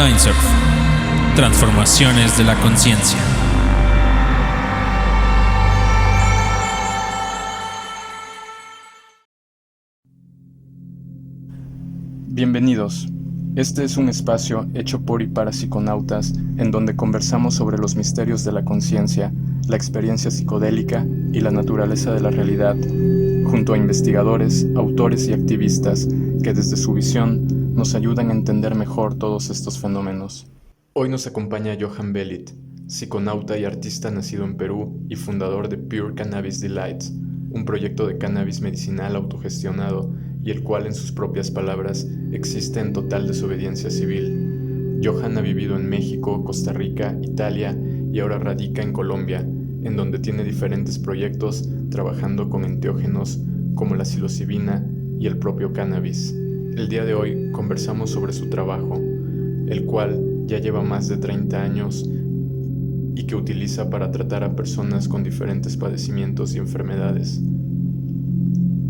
Mindsurf. Transformaciones de la conciencia. Bienvenidos. Este es un espacio hecho por y para psiconautas en donde conversamos sobre los misterios de la conciencia, la experiencia psicodélica y la naturaleza de la realidad, junto a investigadores, autores y activistas que desde su visión nos ayudan a entender mejor todos estos fenómenos. Hoy nos acompaña Johan Bellit, psiconauta y artista nacido en Perú y fundador de Pure Cannabis Delights, un proyecto de cannabis medicinal autogestionado y el cual, en sus propias palabras, existe en total desobediencia civil. Johan ha vivido en México, Costa Rica, Italia y ahora radica en Colombia, en donde tiene diferentes proyectos trabajando con enteógenos como la psilocibina y el propio cannabis. El día de hoy conversamos sobre su trabajo, el cual ya lleva más de 30 años y que utiliza para tratar a personas con diferentes padecimientos y enfermedades.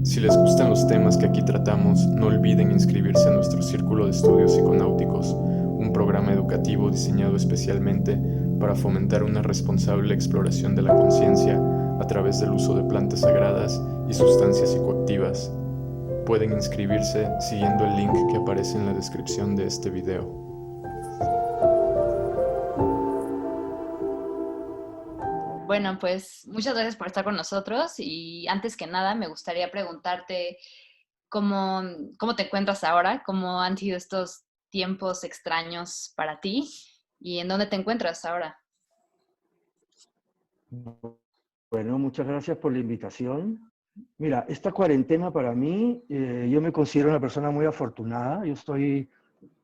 Si les gustan los temas que aquí tratamos, no olviden inscribirse en nuestro Círculo de Estudios Psiconáuticos, un programa educativo diseñado especialmente para fomentar una responsable exploración de la conciencia a través del uso de plantas sagradas y sustancias psicoactivas. Pueden inscribirse siguiendo el link que aparece en la descripción de este video. Bueno, pues muchas gracias por estar con nosotros y antes que nada me gustaría preguntarte cómo te encuentras ahora, cómo han sido estos tiempos extraños para ti y en dónde te encuentras ahora. Bueno, muchas gracias por la invitación. Mira, esta cuarentena para mí, yo me considero una persona muy afortunada. Yo estoy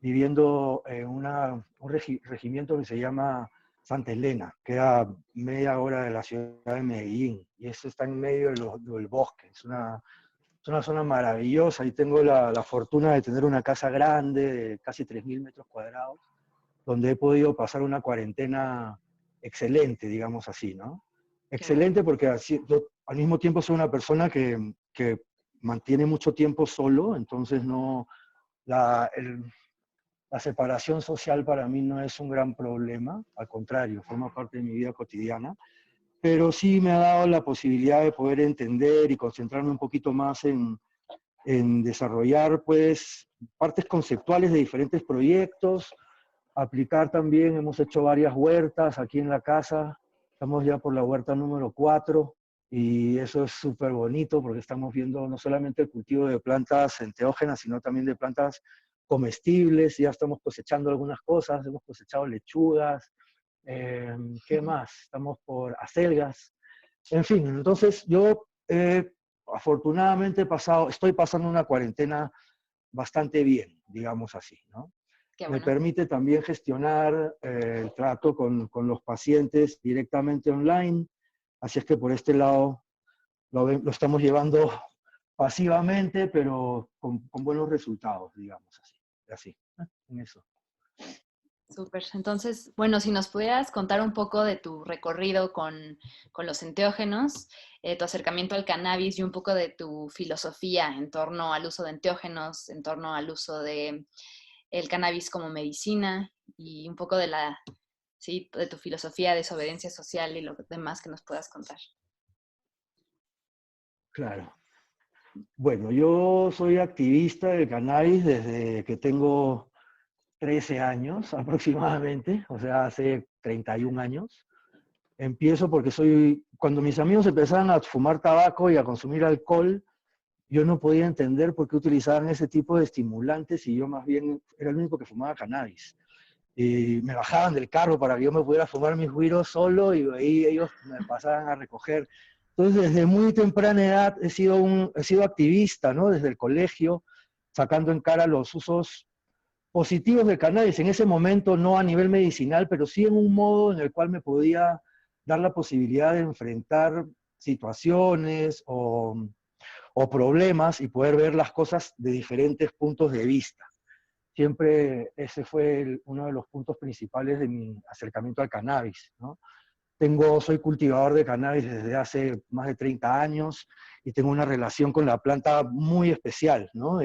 viviendo en un regimiento que se llama Santa Elena, que queda media hora de la ciudad de Medellín, y eso está en medio del bosque. Es una zona maravillosa, y tengo la fortuna de tener una casa grande, de casi 3.000 metros cuadrados, donde he podido pasar una cuarentena excelente, digamos así, ¿no? Excelente porque yo al mismo tiempo soy una persona que mantiene mucho tiempo solo, entonces no, la separación social para mí no es un gran problema, al contrario, forma parte de mi vida cotidiana, pero sí me ha dado la posibilidad de poder entender y concentrarme un poquito más en desarrollar pues partes conceptuales de diferentes proyectos, aplicar también, hemos hecho varias huertas aquí en la casa, estamos ya por la huerta número 4 y eso es súper bonito porque estamos viendo no solamente el cultivo de plantas enteógenas, sino también de plantas comestibles, ya estamos cosechando algunas cosas, hemos cosechado lechugas, ¿qué más? Estamos por acelgas, en fin, entonces yo afortunadamente estoy pasando una cuarentena bastante bien, digamos así, ¿no? Qué Me bueno. permite también gestionar el trato con los pacientes directamente online, así es que por este lado lo estamos llevando pasivamente, pero con buenos resultados, digamos así, en eso. Súper. Entonces, bueno, si nos pudieras contar un poco de tu recorrido con los enteógenos, tu acercamiento al cannabis y un poco de tu filosofía en torno al uso de enteógenos, en torno al uso de el cannabis como medicina y un poco de de tu filosofía de desobediencia social y lo demás que nos puedas contar. Claro. Bueno, yo soy activista del cannabis desde que tengo 13 años aproximadamente, o sea, hace 31 años. Empiezo porque cuando mis amigos empezaron a fumar tabaco y a consumir alcohol, yo no podía entender por qué utilizaban ese tipo de estimulantes y yo más bien era el único que fumaba cannabis. Y me bajaban del carro para que yo me pudiera fumar mis güiros solo y ahí ellos me pasaban a recoger. Entonces, desde muy temprana edad he sido activista, ¿no? Desde el colegio, sacando en cara los usos positivos del cannabis. En ese momento no a nivel medicinal, pero sí en un modo en el cual me podía dar la posibilidad de enfrentar situaciones o problemas y poder ver las cosas de diferentes puntos de vista. Siempre ese fue uno de los puntos principales de mi acercamiento al cannabis, ¿no? Soy cultivador de cannabis desde hace más de 30 años y tengo una relación con la planta muy especial, ¿no?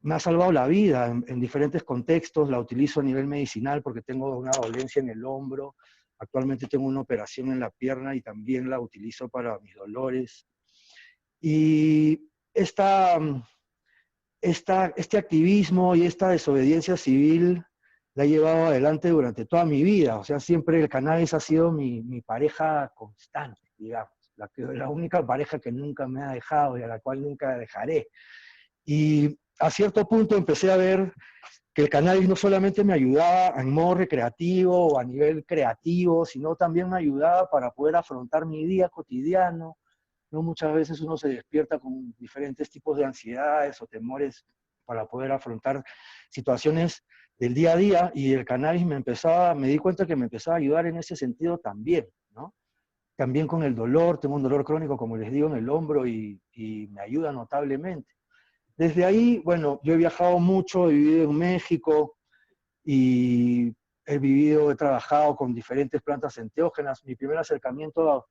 me ha salvado la vida en diferentes contextos. La utilizo a nivel medicinal porque tengo una dolencia en el hombro. Actualmente tengo una operación en la pierna y también la utilizo para mis dolores. Y este activismo y esta desobediencia civil la he llevado adelante durante toda mi vida. O sea, siempre el cannabis ha sido mi pareja constante, digamos. La única pareja que nunca me ha dejado y a la cual nunca dejaré. Y a cierto punto empecé a ver que el cannabis no solamente me ayudaba en modo recreativo o a nivel creativo, sino también me ayudaba para poder afrontar mi día cotidiano. ¿No? Muchas veces uno se despierta con diferentes tipos de ansiedades o temores para poder afrontar situaciones del día a día, y el cannabis me di cuenta que me empezaba a ayudar en ese sentido también, ¿no? También con el dolor, tengo un dolor crónico, como les digo, en el hombro y me ayuda notablemente. Desde ahí, bueno, yo he viajado mucho, he vivido en México y he trabajado con diferentes plantas enteógenas. Mi primer acercamiento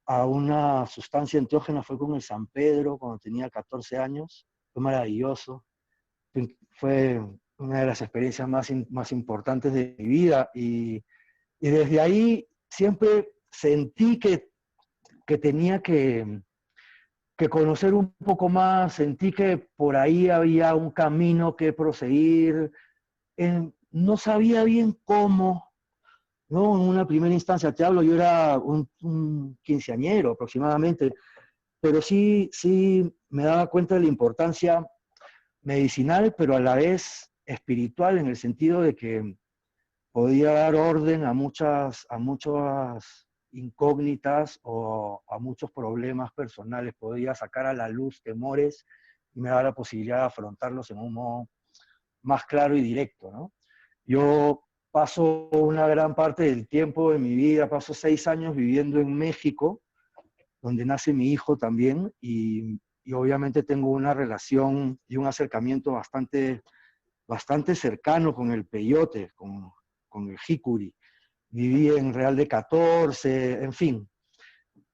a una sustancia enteógena fue con el San Pedro cuando tenía 14 años. Fue maravilloso. Fue una de las experiencias más importantes de mi vida y desde ahí siempre sentí que tenía que conocer un poco más, sentí que por ahí había un camino que proseguir. No sabía bien cómo, ¿no? En una primera instancia, te hablo, yo era un quinceañero aproximadamente, pero sí me daba cuenta de la importancia medicinal, pero a la vez espiritual, en el sentido de que podía dar orden a muchas incógnitas o a muchos problemas personales, podía sacar a la luz temores y me daba la posibilidad de afrontarlos en un modo más claro y directo, ¿no? Yo paso una gran parte del tiempo de mi vida, paso 6 años viviendo en México, donde nace mi hijo también, y obviamente tengo una relación y un acercamiento bastante cercano con el peyote, con el jicuri. Viví en Real de 14, en fin.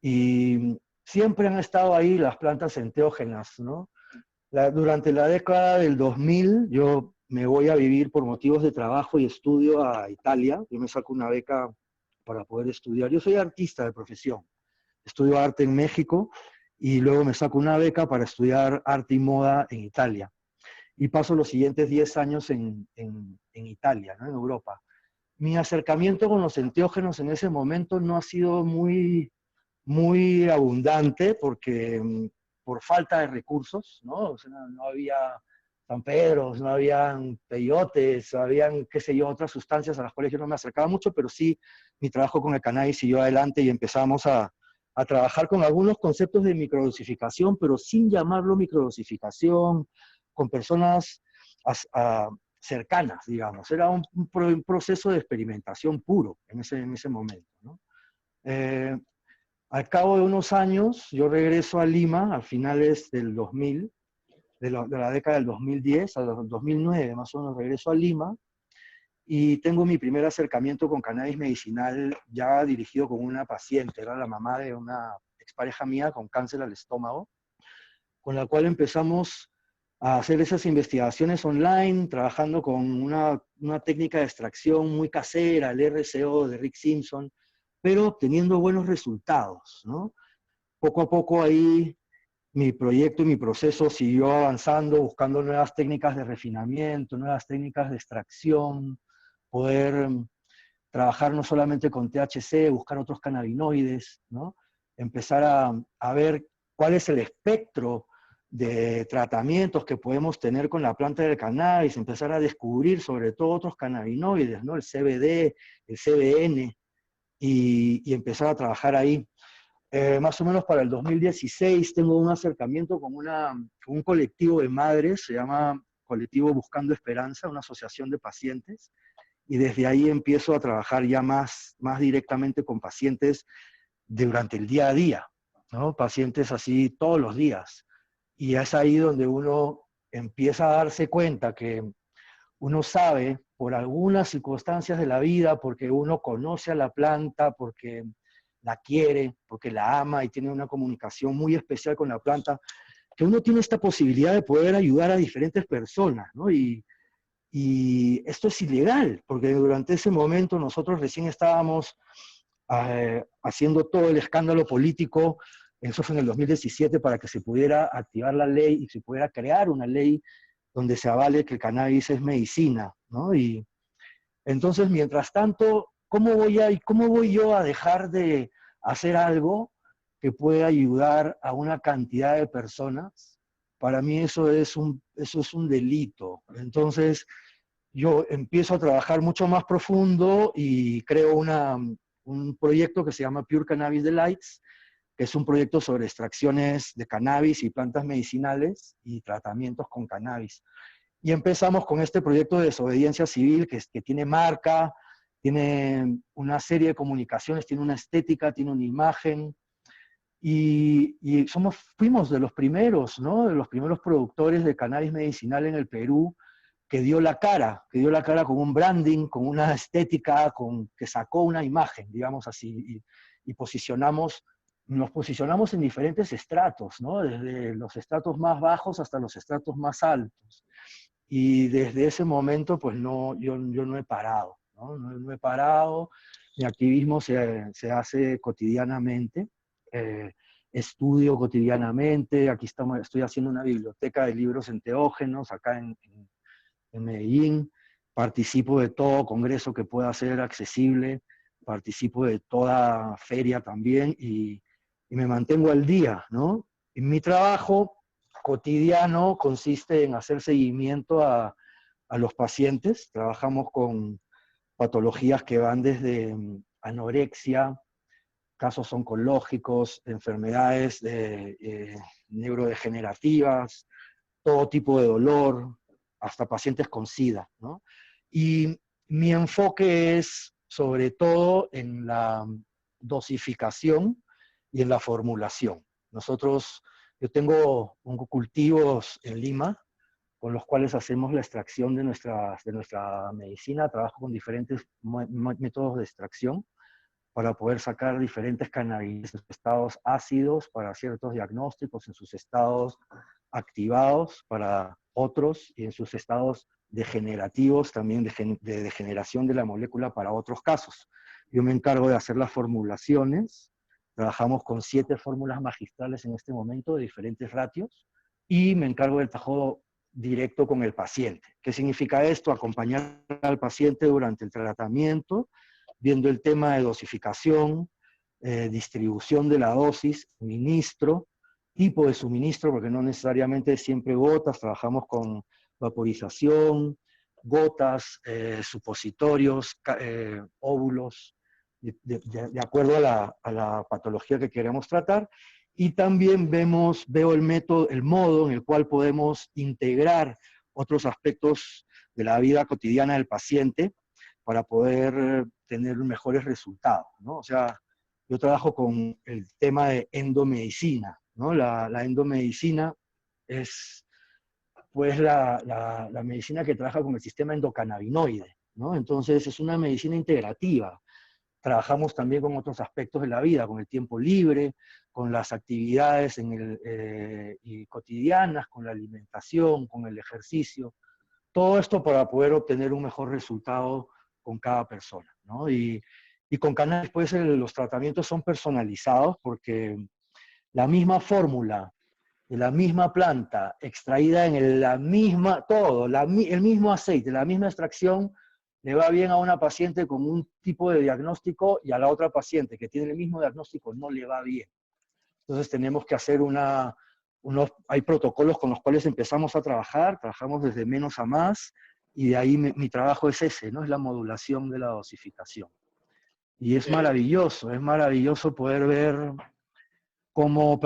Y siempre han estado ahí las plantas enteógenas, ¿no? Durante la década del 2000, yo me voy a vivir por motivos de trabajo y estudio a Italia. Yo me saco una beca para poder estudiar. Yo soy artista de profesión. Estudio arte en México y luego me saco una beca para estudiar arte y moda en Italia. Y paso los siguientes 10 años en Italia, ¿no? En Europa. Mi acercamiento con los enteógenos en ese momento no ha sido muy abundante porque por falta de recursos, ¿no? O sea, no había San Pedros, no habían peyotes, habían, qué sé yo, otras sustancias a las cuales yo no me acercaba mucho, pero sí mi trabajo con el cannabis siguió adelante y empezamos a trabajar con algunos conceptos de microdosificación, pero sin llamarlo microdosificación, con personas cercanas, digamos. Era un proceso de experimentación puro en ese momento, ¿no? Al cabo de unos años, yo regreso a Lima a finales del 2000, de la década del 2010 al 2009, más o menos regreso a Lima, y tengo mi primer acercamiento con cannabis medicinal ya dirigido con una paciente, era la mamá de una expareja mía con cáncer al estómago, con la cual empezamos a hacer esas investigaciones online, trabajando con una técnica de extracción muy casera, el RCO de Rick Simpson, pero obteniendo buenos resultados, ¿no? Poco a poco ahí mi proyecto y mi proceso siguió avanzando, buscando nuevas técnicas de refinamiento, nuevas técnicas de extracción, poder trabajar no solamente con THC, buscar otros cannabinoides, ¿no? Empezar a ver cuál es el espectro de tratamientos que podemos tener con la planta del cannabis, empezar a descubrir sobre todo otros cannabinoides, ¿no? El CBD, el CBN, y empezar a trabajar ahí. Más o menos para el 2016 tengo un acercamiento con un colectivo de madres, se llama Colectivo Buscando Esperanza, una asociación de pacientes, y desde ahí empiezo a trabajar ya más directamente con pacientes durante el día a día, ¿no? Pacientes así todos los días. Y es ahí donde uno empieza a darse cuenta que uno sabe por algunas circunstancias de la vida, porque uno conoce a la planta, porque la quiere, porque la ama y tiene una comunicación muy especial con la planta, que uno tiene esta posibilidad de poder ayudar a diferentes personas, ¿no? Y esto es ilegal, porque durante ese momento nosotros recién estábamos haciendo todo el escándalo político, eso fue en el 2017, para que se pudiera activar la ley y se pudiera crear una ley donde se avale que el cannabis es medicina, ¿no? Y entonces, mientras tanto, ¿cómo voy yo a dejar de hacer algo que pueda ayudar a una cantidad de personas? Para mí eso es un delito. Entonces, yo empiezo a trabajar mucho más profundo y creo un proyecto que se llama Pure Cannabis Delights, que es un proyecto sobre extracciones de cannabis y plantas medicinales y tratamientos con cannabis. Y empezamos con este proyecto de desobediencia civil que tiene marca, tiene una serie de comunicaciones, tiene una estética, tiene una imagen. Y fuimos de los primeros, ¿no? De los primeros productores de cannabis medicinal en el Perú, que dio la cara con un branding, con una estética, que sacó una imagen, digamos así, y nos posicionamos en diferentes estratos, ¿no? Desde los estratos más bajos hasta los estratos más altos. Y desde ese momento, pues yo no he parado, ¿no? No he parado, mi activismo se hace cotidianamente, estudio cotidianamente, aquí estoy haciendo una biblioteca de libros enteógenos acá en Medellín, participo de todo congreso que pueda ser accesible, participo de toda feria también y me mantengo al día, ¿no? Y mi trabajo cotidiano consiste en hacer seguimiento a los pacientes. Trabajamos con patologías que van desde anorexia, casos oncológicos, enfermedades neurodegenerativas, todo tipo de dolor, hasta pacientes con SIDA, ¿no? Y mi enfoque es sobre todo en la dosificación y en la formulación. Yo tengo cultivos en Lima con los cuales hacemos la extracción de nuestra medicina. Trabajo con diferentes métodos de extracción para poder sacar diferentes cannabis en sus estados ácidos para ciertos diagnósticos, en sus estados activados para otros y en sus estados degenerativos, también de degeneración de la molécula para otros casos. Yo me encargo de hacer las formulaciones, trabajamos con 7 fórmulas magistrales en este momento de diferentes ratios y me encargo del trabajo directo con el paciente. ¿Qué significa esto? Acompañar al paciente durante el tratamiento, viendo el tema de dosificación, distribución de la dosis, suministro, tipo de suministro, porque no necesariamente siempre gotas, trabajamos con vaporización, gotas, supositorios, óvulos, de acuerdo a la patología que queremos tratar. Y también veo el modo en el cual podemos integrar otros aspectos de la vida cotidiana del paciente para poder tener mejores resultados, ¿no? O sea, yo trabajo con el tema de endomedicina, ¿no? La endomedicina es pues la medicina que trabaja con el sistema endocannabinoide, ¿no? Entonces es una medicina integrativa. Trabajamos también con otros aspectos de la vida, con el tiempo libre, con las actividades y cotidianas, con la alimentación, con el ejercicio. Todo esto para poder obtener un mejor resultado con cada persona, ¿no? Y con cannabis, pues los tratamientos son personalizados porque la misma fórmula de la misma planta, extraída en el mismo aceite, la misma extracción, le va bien a una paciente con un tipo de diagnóstico y a la otra paciente que tiene el mismo diagnóstico no le va bien. Entonces tenemos que hacer hay protocolos con los cuales empezamos a trabajar, trabajamos desde menos a más, y de ahí mi trabajo es ese, ¿no? Es la modulación de la dosificación. Y es maravilloso poder ver cómo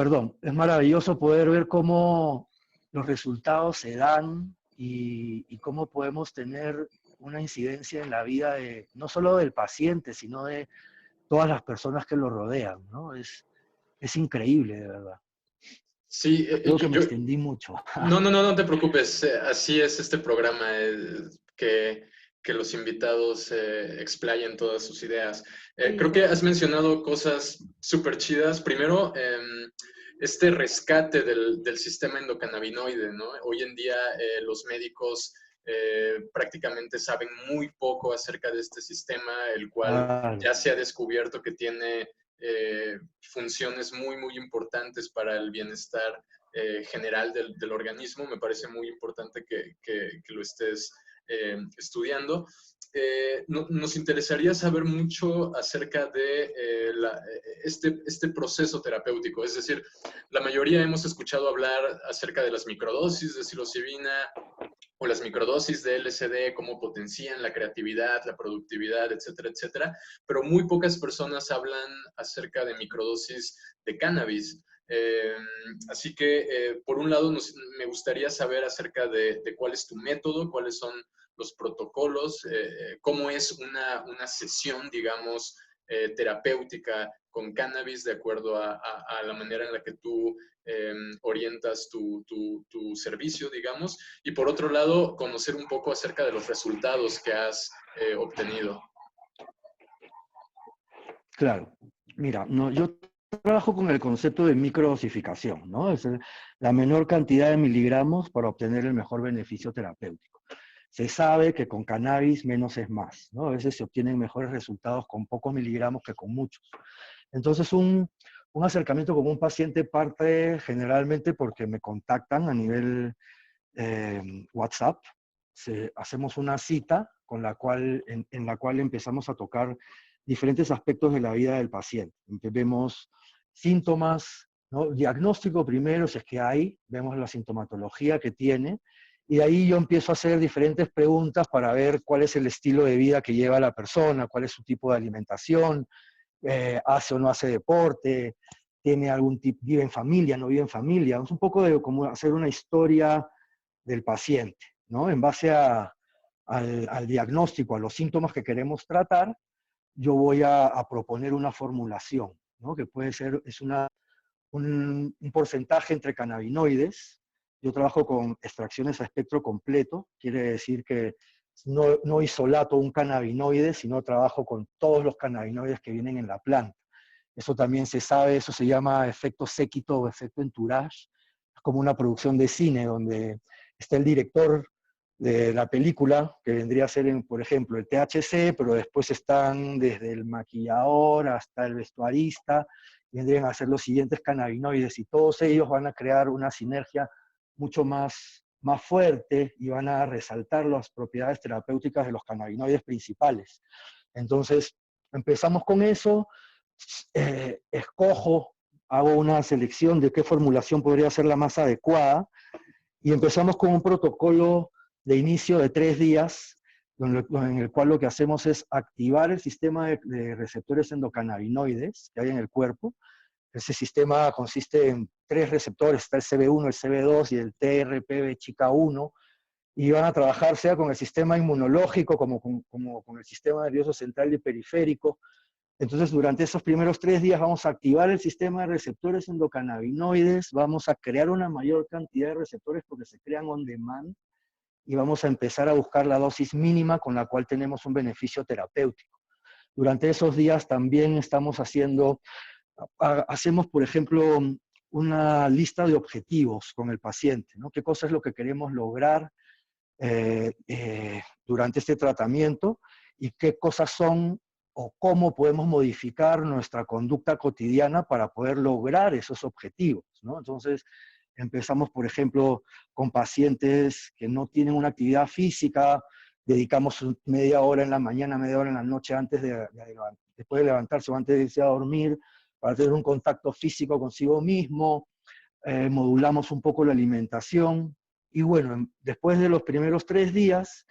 los resultados se dan y cómo podemos tener una incidencia en la vida no solo del paciente, sino de todas las personas que lo rodean, ¿no? Es increíble, de verdad. Sí, Creo que me extendí mucho. No te preocupes. Así es este programa, que los invitados explayen todas sus ideas. Creo que has mencionado cosas súper chidas. Primero, este rescate del sistema endocannabinoide, ¿no? Hoy en día los médicos prácticamente saben muy poco acerca de este sistema, el cual Claro. ya se ha descubierto que tiene funciones muy, muy importantes para el bienestar general del organismo. Me parece muy importante que lo estés estudiando. Nos interesaría saber mucho acerca de este proceso terapéutico. Es decir, la mayoría hemos escuchado hablar acerca de las microdosis de psilocibina o las microdosis de LSD, cómo potencian la creatividad, la productividad, etcétera, etcétera, pero muy pocas personas hablan acerca de microdosis de cannabis. Así que, por un lado, me gustaría saber acerca de cuál es tu método, cuáles son los protocolos, cómo es una sesión, digamos, terapéutica con cannabis de acuerdo a la manera en la que tú orientas tu servicio, digamos, y por otro lado, conocer un poco acerca de los resultados que has obtenido. Claro. Mira, no, yo trabajo con el concepto de microdosificación, ¿no? Es la menor cantidad de miligramos para obtener el mejor beneficio terapéutico. Se sabe que con cannabis menos es más, ¿no? A veces se obtienen mejores resultados con pocos miligramos que con muchos. Entonces, un acercamiento con un paciente parte generalmente porque me contactan a nivel WhatsApp. Hacemos una cita con la cual, en la cual empezamos a tocar diferentes aspectos de la vida del paciente. Vemos síntomas, ¿no? Diagnóstico primero, si es que hay, vemos la sintomatología que tiene, y de ahí yo empiezo a hacer diferentes preguntas para ver cuál es el estilo de vida que lleva la persona, cuál es su tipo de alimentación, hace o no hace deporte, tiene algún tipo, vive en familia, no vive en familia. Es un poco de como hacer una historia del paciente, ¿no? En base al diagnóstico, a los síntomas que queremos tratar, yo voy a proponer una formulación, ¿no? Que puede ser, es un porcentaje entre cannabinoides. Yo trabajo con extracciones a espectro completo, quiere decir que no isolato un cannabinoide, sino trabajo con todos los cannabinoides que vienen en la planta. Eso también se sabe, eso se llama efecto séquito o efecto entourage. Es como una producción de cine donde está el director de la película, que vendría a ser, por ejemplo, el THC, pero después están desde el maquillador hasta el vestuarista, vendrían a ser los siguientes cannabinoides, y todos ellos van a crear una sinergia mucho más fuerte y van a resaltar las propiedades terapéuticas de los cannabinoides principales. Entonces, empezamos con eso, escojo, hago una selección de qué formulación podría ser la más adecuada, y empezamos con un protocolo de inicio de 3 días, en el cual lo que hacemos es activar el sistema de receptores endocannabinoides que hay en el cuerpo. Ese sistema consiste en 3 receptores, está el CB1, el CB2 y el TRPV chica 1, y van a trabajar sea con el sistema inmunológico como con el sistema nervioso central y periférico. Entonces, durante esos primeros 3 días vamos a activar el sistema de receptores endocannabinoides, vamos a crear una mayor cantidad de receptores porque se crean on demand, y vamos a empezar a buscar la dosis mínima con la cual tenemos un beneficio terapéutico. Durante esos días también hacemos, por ejemplo, una lista de objetivos con el paciente, ¿no? ¿Qué cosa es lo que queremos lograr durante este tratamiento y qué cosas son o cómo podemos modificar nuestra conducta cotidiana para poder lograr esos objetivos, ¿no? Entonces, empezamos, por ejemplo, con pacientes que no tienen una actividad física, dedicamos media hora en la mañana, media hora en la noche después de levantarse o antes de irse a dormir, para tener un contacto físico consigo mismo, modulamos un poco la alimentación, y bueno, después de los primeros 3 días,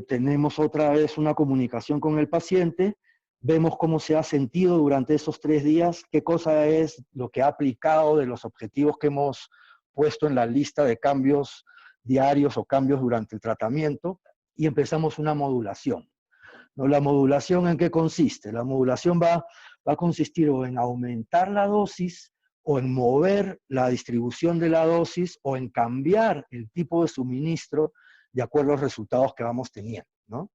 tenemos otra vez una comunicación con el paciente, vemos cómo se ha sentido durante esos 3 días, qué cosa es lo que ha aplicado de los objetivos que hemos puesto en la lista de cambios diarios o cambios durante el tratamiento, y empezamos una modulación, ¿no? ¿La modulación en qué consiste? La modulación va a consistir o en aumentar la dosis, o en mover la distribución de la dosis, o en cambiar el tipo de suministro de acuerdo a los resultados que vamos teniendo, ¿no?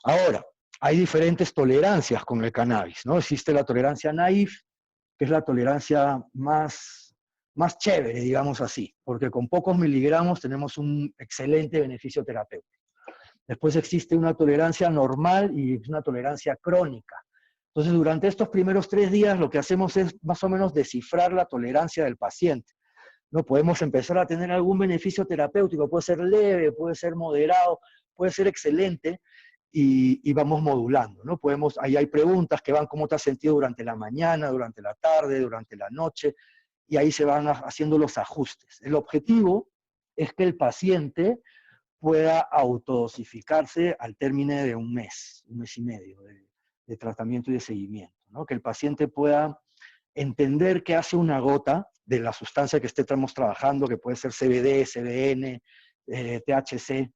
Ahora, hay diferentes tolerancias con el cannabis, ¿no? Existe la tolerancia naïf, que es la tolerancia más chévere, digamos así, porque con pocos miligramos tenemos un excelente beneficio terapéutico. Después existe una tolerancia normal y una tolerancia crónica. Entonces, durante estos primeros 3 días lo que hacemos es más o menos descifrar la tolerancia del paciente. ¿No? Podemos empezar a tener algún beneficio terapéutico, puede ser leve, puede ser moderado, puede ser excelente, y vamos modulando, ¿no? Ahí hay preguntas que van cómo te has sentido durante la mañana, durante la tarde, durante la noche, y ahí se van haciendo los ajustes. El objetivo es que el paciente pueda autodosificarse al término de un mes y medio de tratamiento y de seguimiento, ¿no? Que el paciente pueda entender qué hace una gota de la sustancia que estemos trabajando, que puede ser CBD, CBN, THC,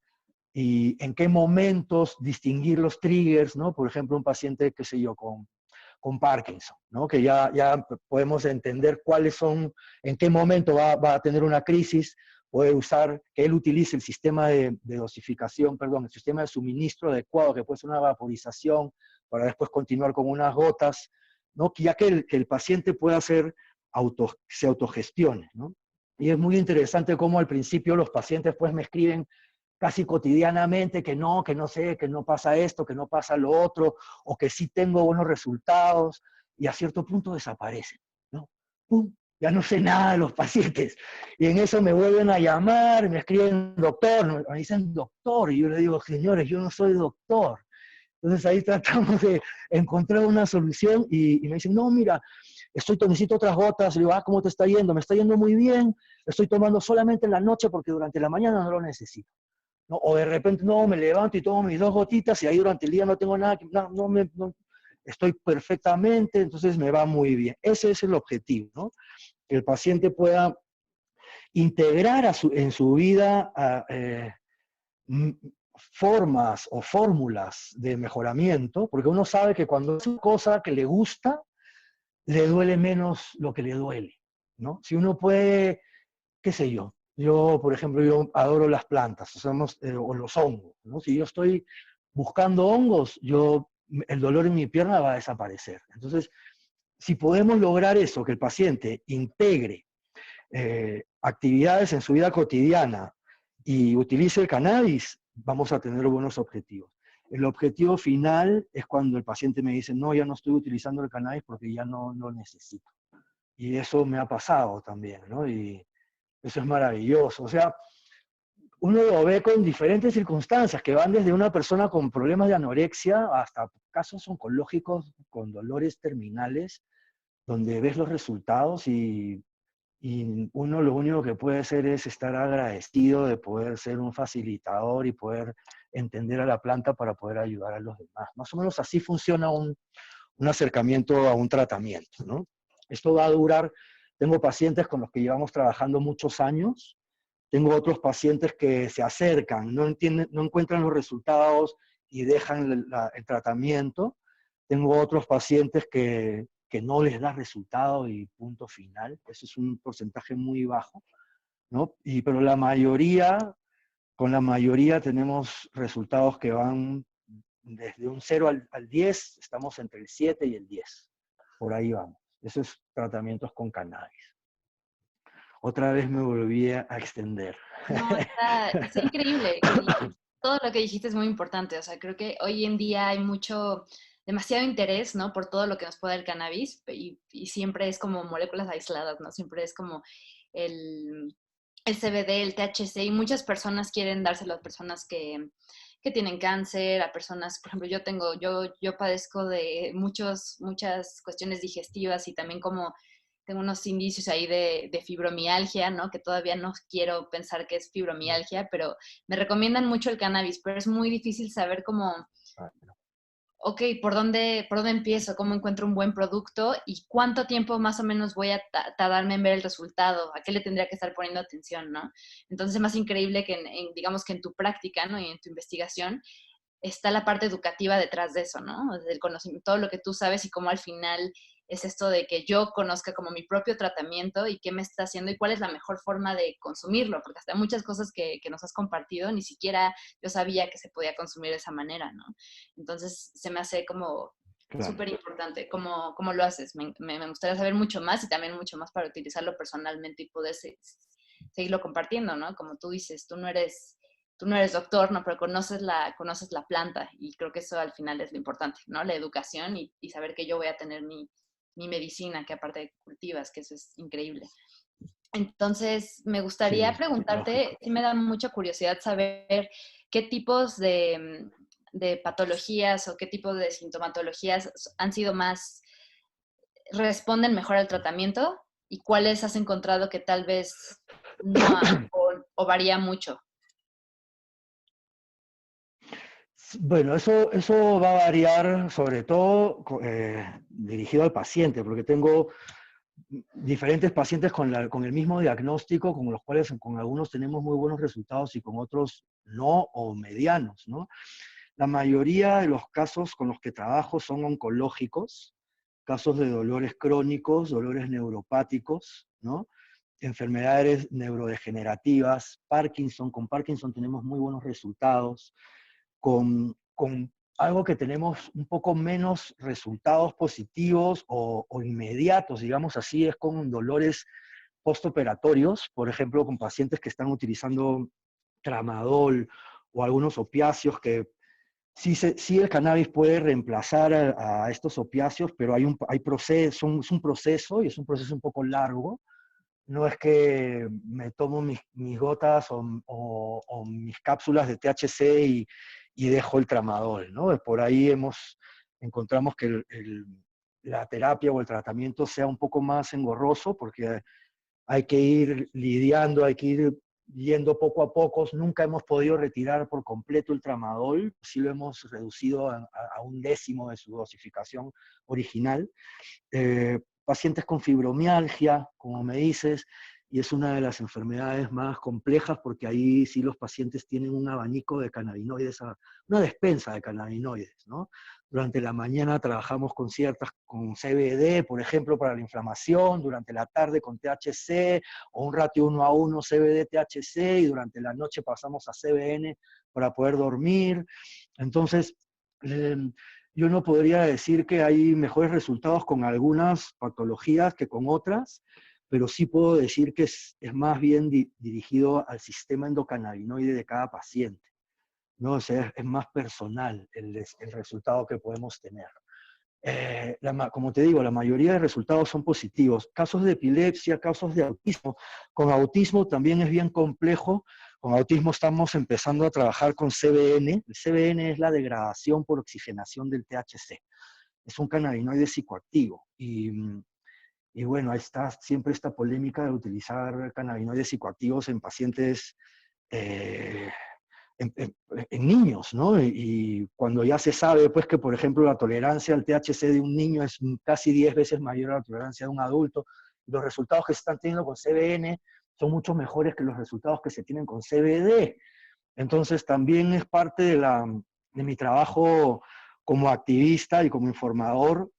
y en qué momentos distinguir los triggers, ¿no? Por ejemplo, un paciente, qué sé yo, con Parkinson, ¿no? Que ya podemos entender cuáles son, en qué momento va a tener una crisis, puede usar, que él utilice el sistema de dosificación, perdón, el sistema de suministro adecuado, que puede ser una vaporización, para después continuar con unas gotas, ¿no? Ya que el paciente pueda se autogestione, ¿no? Y es muy interesante cómo al principio los pacientes pues me escriben casi cotidianamente que no sé, que no pasa esto, que no pasa lo otro, o que sí tengo buenos resultados, y a cierto punto desaparecen, ¿no? ¡Pum! Ya no sé nada de los pacientes. Y en eso me vuelven a llamar, me escriben doctor, me dicen doctor, y yo le digo, señores, yo no soy doctor. Entonces ahí tratamos de encontrar una solución y me dicen, no, mira, necesito otras gotas. Le digo, ¿cómo te está yendo? Me está yendo muy bien, estoy tomando solamente en la noche porque durante la mañana no lo necesito. ¿No? O de repente, no, me levanto y tomo mis 2 gotitas y ahí durante el día no tengo nada, estoy perfectamente, entonces me va muy bien. Ese es el objetivo, ¿no? Que el paciente pueda integrar en su vida formas o fórmulas de mejoramiento, porque uno sabe que cuando es una cosa que le gusta, le duele menos lo que le duele, ¿no? Si uno puede, qué sé yo, por ejemplo, yo adoro las plantas, o los hongos, ¿no? Si yo estoy buscando hongos, el dolor en mi pierna va a desaparecer. Entonces, si podemos lograr eso, que el paciente integre actividades en su vida cotidiana y utilice el cannabis, vamos a tener buenos objetivos. El objetivo final es cuando el paciente me dice, no, ya no estoy utilizando el cannabis porque ya no lo necesito. Y eso me ha pasado también, ¿no? Y eso es maravilloso. O sea, uno lo ve con diferentes circunstancias, que van desde una persona con problemas de anorexia hasta casos oncológicos con dolores terminales, donde ves los resultados y uno lo único que puede hacer es estar agradecido de poder ser un facilitador y poder entender a la planta para poder ayudar a los demás. Más o menos así funciona un acercamiento a un tratamiento, ¿no? Esto va a durar, tengo pacientes con los que llevamos trabajando muchos años, tengo otros pacientes que se acercan, no encuentran los resultados y dejan el tratamiento, tengo otros pacientes que no les da resultado y punto final. Eso es un porcentaje muy bajo, ¿no? Pero con la mayoría tenemos resultados que van desde un 0 al 10, estamos entre el 7 y el 10. Por ahí vamos. Eso es tratamientos con cannabis. Otra vez me volví a extender. No, está increíble. Y todo lo que dijiste es muy importante. O sea, creo que hoy en día hay demasiado interés, ¿no? Por todo lo que nos puede dar el cannabis y siempre es como moléculas aisladas, ¿no? Siempre es como el, el CBD, el THC y muchas personas quieren dárselo a personas que tienen cáncer, a personas, por ejemplo, yo padezco de muchas cuestiones digestivas y también como tengo unos indicios ahí de fibromialgia, ¿no? Que todavía no quiero pensar que es fibromialgia, pero me recomiendan mucho el cannabis, pero es muy difícil saber cómo, ok, ¿por dónde empiezo? ¿Cómo encuentro un buen producto? ¿Y cuánto tiempo más o menos voy a tardarme en ver el resultado? ¿A qué le tendría que estar poniendo atención, no? Entonces es más increíble que digamos que en tu práctica, ¿no? Y en tu investigación está la parte educativa detrás de eso, ¿no? Del conocimiento, todo lo que tú sabes y cómo al final es esto de que yo conozca como mi propio tratamiento y qué me está haciendo y cuál es la mejor forma de consumirlo, porque hasta muchas cosas que nos has compartido ni siquiera yo sabía que se podía consumir de esa manera, ¿no? Entonces se me hace como Claro. Súper importante. ¿Cómo lo haces? Me gustaría saber mucho más y también mucho más para utilizarlo personalmente y poder seguirlo compartiendo, ¿no? Como tú dices, tú no eres doctor, ¿no? Pero conoces la planta y creo que eso al final es lo importante, ¿no? La educación y saber que yo voy a tener mi medicina, que aparte cultivas, que eso es increíble. Entonces, me gustaría Sí, preguntarte, lógico. sí me da mucha curiosidad saber qué tipos de patologías o qué tipo de sintomatologías han sido más, responden mejor al tratamiento y cuáles has encontrado que tal vez no o varía mucho. Bueno, eso va a variar sobre todo dirigido al paciente, porque tengo diferentes pacientes con el mismo diagnóstico, con los cuales con algunos tenemos muy buenos resultados y con otros no o medianos, ¿no? La mayoría de los casos con los que trabajo son oncológicos, casos de dolores crónicos, dolores neuropáticos, ¿no? Enfermedades neurodegenerativas, Parkinson, con Parkinson tenemos muy buenos resultados, con algo que tenemos un poco menos resultados positivos o inmediatos, digamos así, es con dolores postoperatorios, por ejemplo, con pacientes que están utilizando tramadol o algunos opiáceos que sí el cannabis puede reemplazar a estos opiáceos, pero hay proceso, es un proceso y es un proceso un poco largo. No es que me tomo mis gotas o mis cápsulas de THC y dejo el tramadol, ¿no? Por ahí encontramos que la terapia o el tratamiento sea un poco más engorroso porque hay que ir lidiando, hay que ir yendo poco a poco. Nunca hemos podido retirar por completo el tramadol, sí lo hemos reducido a un décimo de su dosificación original. Pacientes con fibromialgia, como me dices, y es una de las enfermedades más complejas porque ahí sí los pacientes tienen un abanico de cannabinoides, una despensa de cannabinoides, ¿no? Durante la mañana trabajamos con CBD, por ejemplo, para la inflamación, durante la tarde con THC o un ratio 1:1 CBD-THC y durante la noche pasamos a CBN para poder dormir. Entonces, eh, yo no podría decir que hay mejores resultados con algunas patologías que con otras, pero sí puedo decir que es más bien dirigido al sistema endocannabinoide de cada paciente, ¿no? O sea, es más personal el resultado que podemos tener. Como te digo, la mayoría de resultados son positivos. Casos de epilepsia, casos de autismo. Con autismo también es bien complejo. Con autismo estamos empezando a trabajar con CBN. El CBN es la degradación por oxigenación del THC. Es un cannabinoide psicoactivo. Y bueno, ahí está siempre esta polémica de utilizar cannabinoides psicoactivos en pacientes eh, en niños, ¿no? Y cuando ya se sabe, pues, que, por ejemplo, la tolerancia al THC de un niño es casi 10 veces mayor a la tolerancia de un adulto, los resultados que se están teniendo con CBN son mucho mejores que los resultados que se tienen con CBD. Entonces, también es parte de mi trabajo como activista y como informador,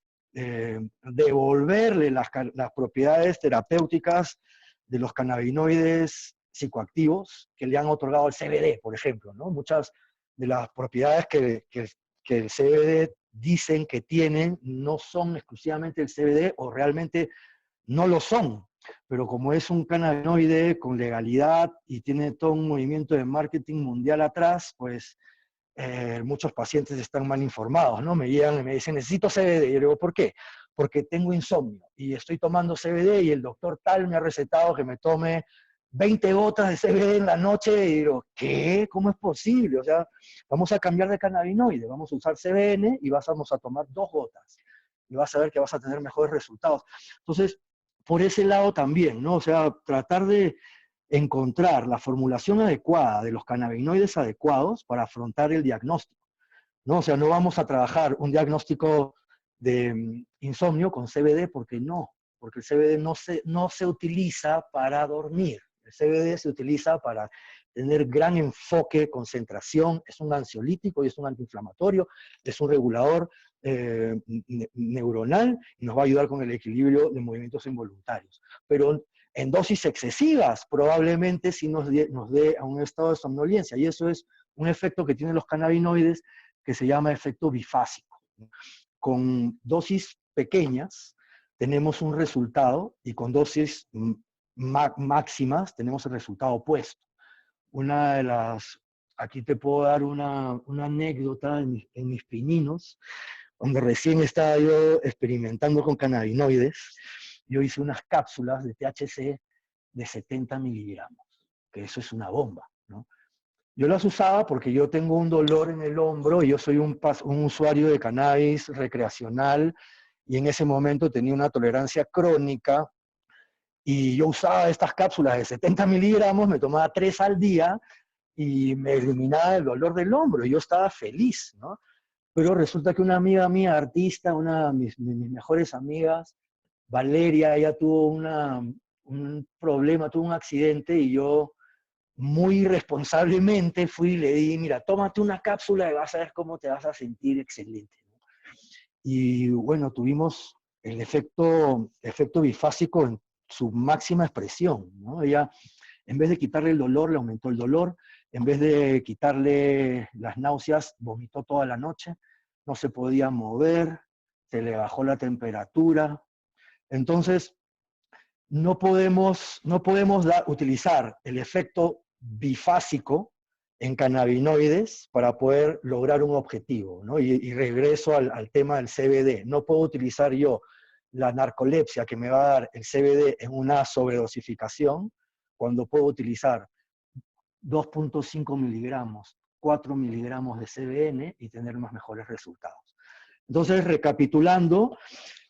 devolverle las propiedades terapéuticas de los cannabinoides psicoactivos que le han otorgado el CBD, por ejemplo, ¿no? Muchas de las propiedades que el CBD dicen que tienen no son exclusivamente el CBD o realmente no lo son, pero como es un cannabinoide con legalidad y tiene todo un movimiento de marketing mundial atrás, pues muchos pacientes están mal informados, ¿no? Me llegan y me dicen, necesito CBD. Y yo digo, ¿por qué? Porque tengo insomnio y estoy tomando CBD y el doctor tal me ha recetado que me tome 20 gotas de CBD en la noche y digo, ¿qué? ¿Cómo es posible? O sea, vamos a cambiar de cannabinoide, vamos a usar CBN y vamos a tomar 2 gotas y vas a ver que vas a tener mejores resultados. Entonces, por ese lado también, ¿no? O sea, tratar de encontrar la formulación adecuada de los cannabinoides adecuados para afrontar el diagnóstico, ¿no? O sea, no vamos a trabajar un diagnóstico de insomnio con CBD porque el CBD no se utiliza para dormir. El CBD se utiliza para tener gran enfoque, concentración, es un ansiolítico y es un antiinflamatorio, es un regulador neuronal y nos va a ayudar con el equilibrio de movimientos involuntarios. Pero en dosis excesivas probablemente sí nos dé a un estado de somnolencia y eso es un efecto que tienen los cannabinoides que se llama efecto bifásico. con dosis pequeñas tenemos un resultado y con dosis máximas tenemos el resultado opuesto. Una de las, aquí te puedo dar una anécdota en mis pininos, donde recién estaba yo experimentando con cannabinoides. Yo hice unas cápsulas de THC de 70 miligramos, que eso es una bomba, ¿no? Yo las usaba porque yo tengo un dolor en el hombro y yo soy un usuario de cannabis recreacional y en ese momento tenía una tolerancia crónica y yo usaba estas cápsulas de 70 miligramos, me tomaba 3 al día y me eliminaba el dolor del hombro y yo estaba feliz, ¿no? Pero resulta que una amiga mía, artista, una de mis mejores amigas, Valeria, ella tuvo un problema, tuvo un accidente y yo muy irresponsablemente fui y le di, mira, tómate una cápsula y vas a ver cómo te vas a sentir excelente, ¿no? Y bueno, tuvimos el efecto bifásico en su máxima expresión, ¿no? Ella, en vez de quitarle el dolor, le aumentó el dolor, en vez de quitarle las náuseas, vomitó toda la noche, no se podía mover, se le bajó la temperatura. Entonces, no podemos utilizar el efecto bifásico en cannabinoides para poder lograr un objetivo, ¿no? Y regreso al tema del CBD. No puedo utilizar yo la narcolepsia que me va a dar el CBD en una sobredosificación cuando puedo utilizar 2.5 miligramos, 4 miligramos de CBN y tener unos mejores resultados. Entonces, recapitulando,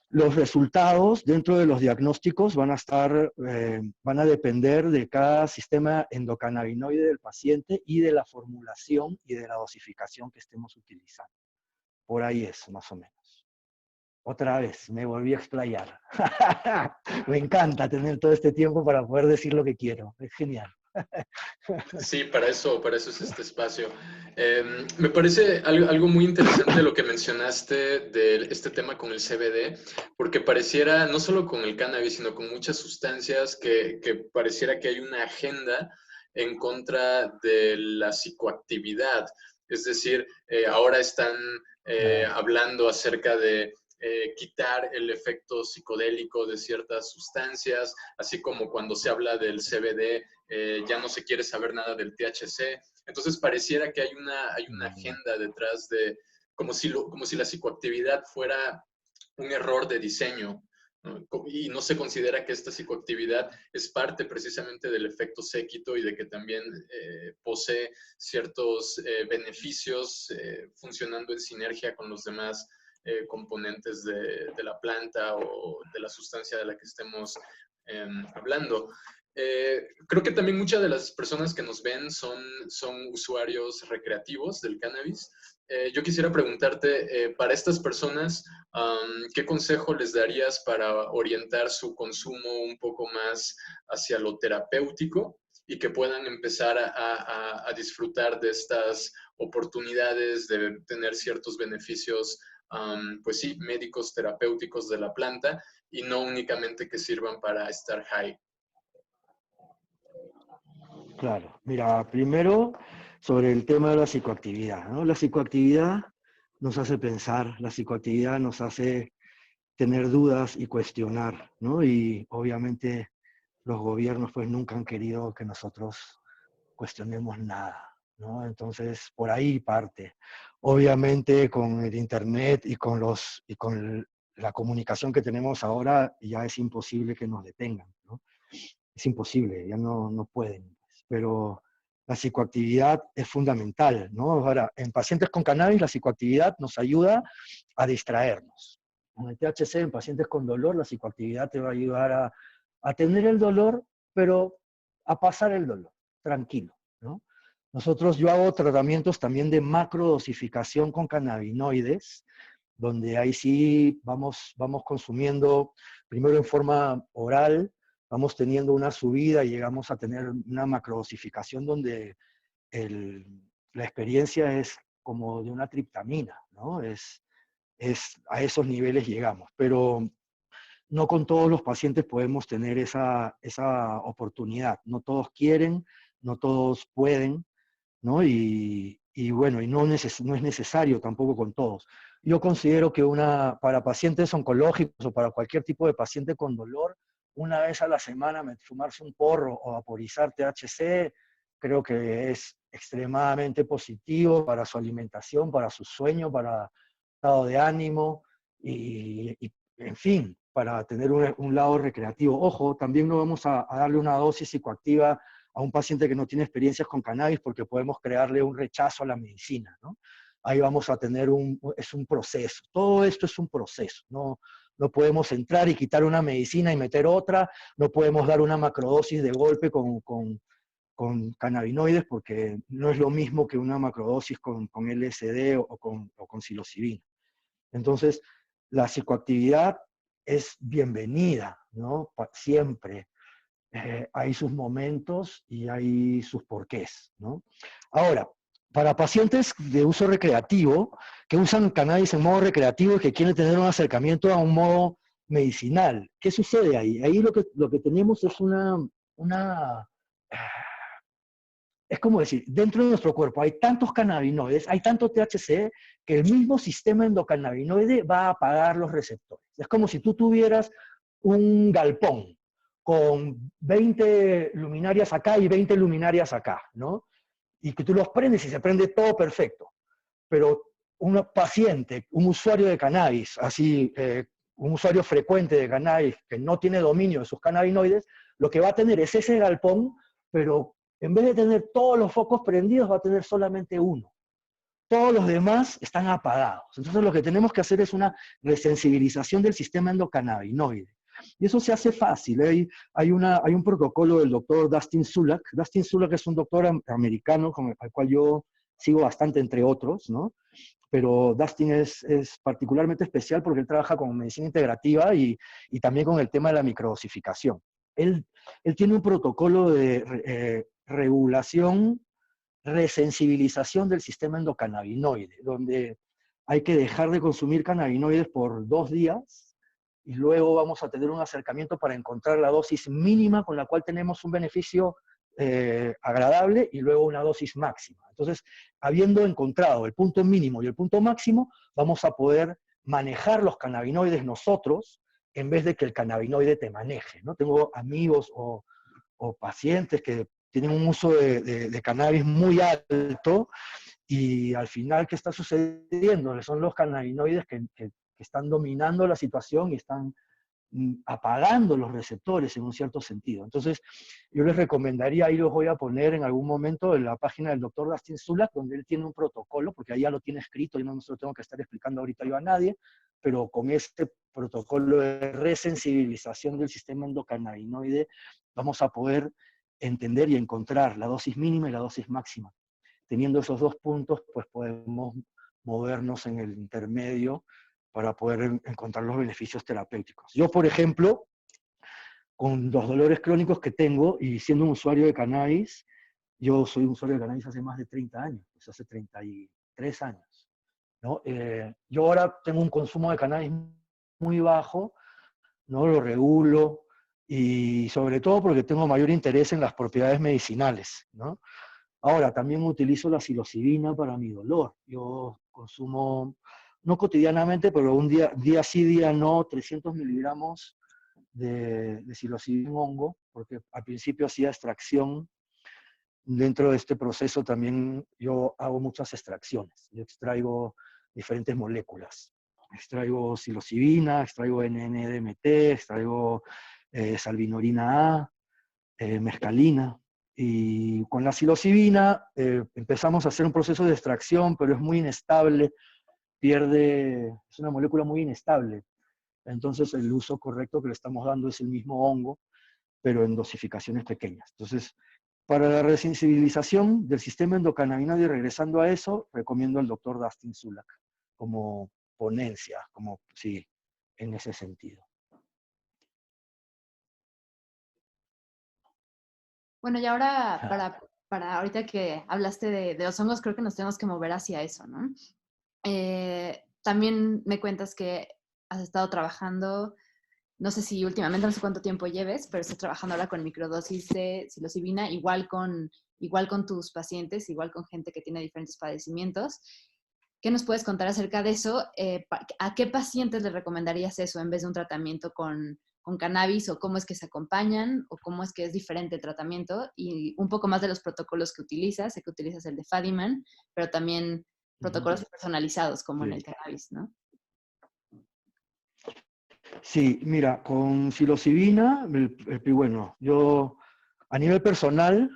los resultados dentro de los diagnósticos van a depender de cada sistema endocannabinoide del paciente y de la formulación y de la dosificación que estemos utilizando. Por ahí es, más o menos. Otra vez, me volví a explayar. Me encanta tener todo este tiempo para poder decir lo que quiero. Es genial. Sí, para eso es este espacio. Me parece algo muy interesante lo que mencionaste de este tema con el CBD, porque pareciera, no solo con el cannabis, sino con muchas sustancias que pareciera que hay una agenda en contra de la psicoactividad. Es decir, ahora están hablando acerca de quitar el efecto psicodélico de ciertas sustancias, así como cuando se habla del CBD, ya no se quiere saber nada del THC. Entonces pareciera que hay una agenda detrás de, como si la psicoactividad fuera un error de diseño, ¿no? Y no se considera que esta psicoactividad es parte precisamente del efecto séquito y de que también posee ciertos beneficios funcionando en sinergia con los demás componentes de la planta o de la sustancia de la que estemos hablando. Creo que también muchas de las personas que nos ven son usuarios recreativos del cannabis. Yo quisiera preguntarte, para estas personas, ¿qué consejo les darías para orientar su consumo un poco más hacia lo terapéutico y que puedan empezar a disfrutar de estas oportunidades de tener ciertos beneficios, pues sí, médicos, terapéuticos de la planta y no únicamente que sirvan para estar high? Claro, mira, primero sobre el tema de la psicoactividad, ¿no? La psicoactividad nos hace pensar, la psicoactividad nos hace tener dudas y cuestionar, ¿no? Y obviamente los gobiernos pues nunca han querido que nosotros cuestionemos nada, ¿no? Entonces, por ahí parte. Obviamente con el internet y con la comunicación que tenemos ahora ya es imposible que nos detengan, ¿no? Es imposible, ya no pueden. Pero la psicoactividad es fundamental, ¿no? Ahora, en pacientes con cannabis, la psicoactividad nos ayuda a distraernos. Con el THC, en pacientes con dolor, la psicoactividad te va a ayudar a tener el dolor, pero a pasar el dolor, tranquilo, ¿no? Yo hago tratamientos también de macrodosificación con cannabinoides, donde ahí sí vamos consumiendo primero en forma oral, vamos teniendo una subida y llegamos a tener una macrodosificación donde la experiencia es como de una triptamina, ¿no? A esos niveles llegamos, pero no con todos los pacientes podemos tener esa oportunidad. No todos quieren, no todos pueden, ¿no? Y bueno, y no es necesario tampoco con todos. Yo considero que para pacientes oncológicos o para cualquier tipo de paciente con dolor, una vez a la semana fumarse un porro o vaporizar THC, creo que es extremadamente positivo para su alimentación, para su sueño, para estado de ánimo y, en fin, para tener un lado recreativo. Ojo, también no vamos a darle una dosis psicoactiva a un paciente que no tiene experiencias con cannabis porque podemos crearle un rechazo a la medicina, ¿no? Ahí vamos a tener es un proceso. Todo esto es un proceso. No podemos entrar y quitar una medicina y meter otra, no podemos dar una macrodosis de golpe con cannabinoides porque no es lo mismo que una macrodosis con LSD o con psilocibina. Entonces, la psicoactividad es bienvenida, ¿no? Siempre. Hay sus momentos y hay sus porqués, ¿no? Ahora, para pacientes de uso recreativo, que usan cannabis en modo recreativo y que quieren tener un acercamiento a un modo medicinal, ¿qué sucede ahí? Ahí lo que tenemos es es como decir, dentro de nuestro cuerpo hay tantos cannabinoides, hay tanto THC, que el mismo sistema endocannabinoide va a apagar los receptores. Es como si tú tuvieras un galpón con 20 luminarias acá y 20 luminarias acá, ¿no? Y que tú los prendes y se prende todo perfecto. Pero un paciente, un usuario de cannabis, un usuario frecuente de cannabis que no tiene dominio de sus cannabinoides, lo que va a tener es ese galpón, pero en vez de tener todos los focos prendidos, va a tener solamente uno. Todos los demás están apagados. Entonces lo que tenemos que hacer es una resensibilización del sistema endocannabinoide. Y eso se hace fácil. Hay un protocolo del doctor Dustin Sulak. Dustin Sulak es un doctor americano al cual yo sigo bastante, entre otros, ¿no? Pero Dustin es particularmente especial porque él trabaja con medicina integrativa y también con el tema de la microdosificación. Él tiene un protocolo de regulación, resensibilización del sistema endocannabinoide, donde hay que dejar de consumir cannabinoides por 2 días y luego vamos a tener un acercamiento para encontrar la dosis mínima con la cual tenemos un beneficio agradable y luego una dosis máxima. Entonces, habiendo encontrado el punto mínimo y el punto máximo, vamos a poder manejar los cannabinoides nosotros en vez de que el cannabinoide te maneje, ¿no? Tengo amigos o pacientes que tienen un uso de cannabis muy alto y al final, ¿qué está sucediendo? Son los cannabinoides que están dominando la situación y están apagando los receptores en un cierto sentido. Entonces, yo les recomendaría, ahí los voy a poner en algún momento en la página del doctor Dustin Sulak, donde él tiene un protocolo, porque ahí ya lo tiene escrito, y no se lo tengo que estar explicando ahorita yo a nadie, pero con este protocolo de resensibilización del sistema endocannabinoide vamos a poder entender y encontrar la dosis mínima y la dosis máxima. Teniendo esos 2 puntos, pues podemos movernos en el intermedio para poder encontrar los beneficios terapéuticos. Yo, por ejemplo, con los dolores crónicos que tengo y siendo un usuario de cannabis, yo soy un usuario de cannabis hace más de 30 años, pues hace 33 años, ¿no? Yo ahora tengo un consumo de cannabis muy bajo, ¿no? Lo regulo y sobre todo porque tengo mayor interés en las propiedades medicinales, ¿no? Ahora, también utilizo la psilocibina para mi dolor. Yo consumo, no cotidianamente, pero un día sí, día no, 300 miligramos de psilocibina en hongo, porque al principio hacía extracción. Dentro de este proceso también yo hago muchas extracciones. Yo extraigo diferentes moléculas. Extraigo psilocibina, extraigo NN-DMT, extraigo salvinorina A, mescalina. Y con la psilocibina empezamos a hacer un proceso de extracción, pero es muy inestable, es una molécula muy inestable. Entonces el uso correcto que le estamos dando es el mismo hongo, pero en dosificaciones pequeñas. Entonces, para la resensibilización del sistema endocannabinoide, regresando a eso, recomiendo al doctor Dustin Sulak como ponencia, sí, en ese sentido. Bueno, y ahora para ahorita que hablaste de los hongos, creo que nos tenemos que mover hacia eso, ¿no? También me cuentas que has estado trabajando, no sé si últimamente, no sé cuánto tiempo lleves, pero estás trabajando ahora con microdosis de psilocibina, igual con tus pacientes, igual con gente que tiene diferentes padecimientos. ¿Qué nos puedes contar acerca de eso? ¿A qué pacientes les recomendarías eso en vez de un tratamiento con cannabis? ¿O cómo es que se acompañan? ¿O cómo es que es diferente el tratamiento? Y un poco más de los protocolos que utilizas. Sé que utilizas el de Fadiman, pero también Ujú. protocolos personalizados como en Sí. el cannabis, ¿no? Sí, mira, con psilocibina, bueno, yo a nivel personal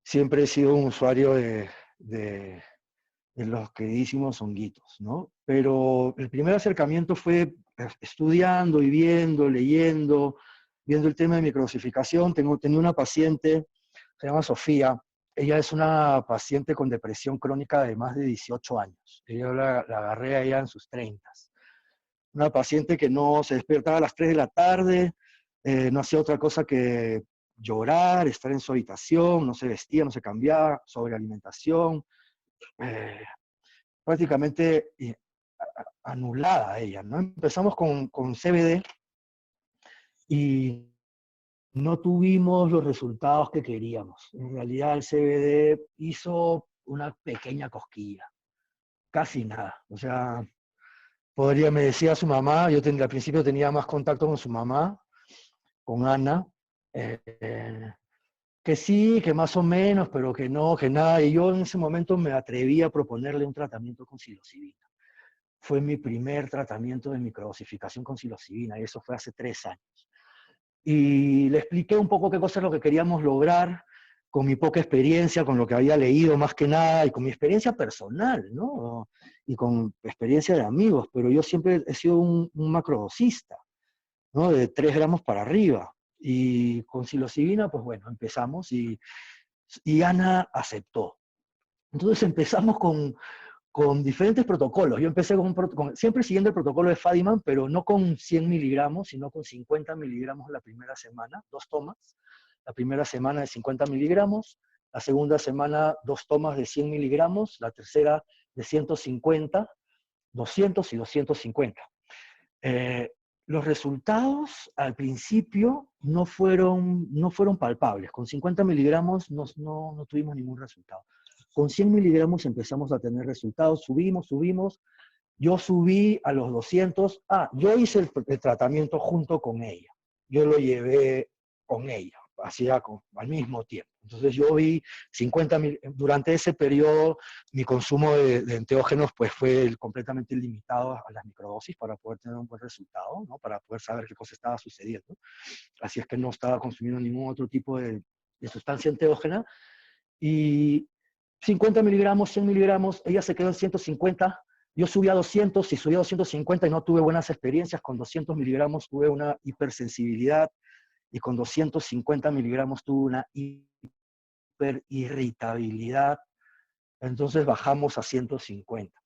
siempre he sido un usuario de, de los queridísimos honguitos, ¿no? Pero el primer acercamiento fue estudiando y viendo, leyendo, viendo el tema de microdosificación. Tenía una paciente, se llama Sofía. Ella es una paciente con depresión crónica de más de 18 años. Ella la agarré a ella en sus 30. Una paciente que no se despertaba a las 3 de la tarde, no hacía otra cosa que llorar, estar en su habitación, no se vestía, no se cambiaba, sobrealimentación, eh, prácticamente anulada ella, ¿no? Empezamos con CBD y no tuvimos los resultados que queríamos. En realidad el CBD hizo una pequeña cosquilla, casi nada. O sea, me decía su mamá, al principio tenía más contacto con su mamá, con Ana, eh, que sí, que más o menos, pero que no, que nada. Y yo en ese momento me atreví a proponerle un tratamiento con psilocibina. Fue mi primer tratamiento de microdosificación con psilocibina, y eso fue hace 3 años. Y le expliqué un poco qué cosa es lo que queríamos lograr, con mi poca experiencia, con lo que había leído más que nada, y con mi experiencia personal, ¿no? Y con experiencia de amigos, pero yo siempre he sido un macrodosista, ¿no? De 3 gramos para arriba. Y con psilocibina, pues bueno, empezamos y Ana aceptó. Entonces empezamos con diferentes protocolos. Yo empecé siempre siguiendo el protocolo de Fadiman, pero no con 100 miligramos, sino con 50 miligramos la primera semana, 2 tomas. La primera semana de 50 miligramos, la segunda semana 2 tomas de 100 miligramos, la tercera de 150, 200 y 250. Eh, los resultados al principio no fueron palpables. Con 50 miligramos no tuvimos ningún resultado. Con 100 miligramos empezamos a tener resultados, subimos. Yo subí a los 200. Yo hice el tratamiento junto con ella. Yo lo llevé con ella, al mismo tiempo. Entonces yo vi 50 mil, durante ese periodo mi consumo de enteógenos pues fue completamente limitado a las microdosis para poder tener un buen resultado, ¿no? Para poder saber qué cosa estaba sucediendo. Así es que no estaba consumiendo ningún otro tipo de sustancia enteógena. Y 50 miligramos, 100 miligramos, ella se quedó en 150, yo subí a 200 y subí a 250 y no tuve buenas experiencias. Con 200 miligramos tuve una hipersensibilidad y con 250 miligramos tuve una hiperirritabilidad. Entonces bajamos a 150.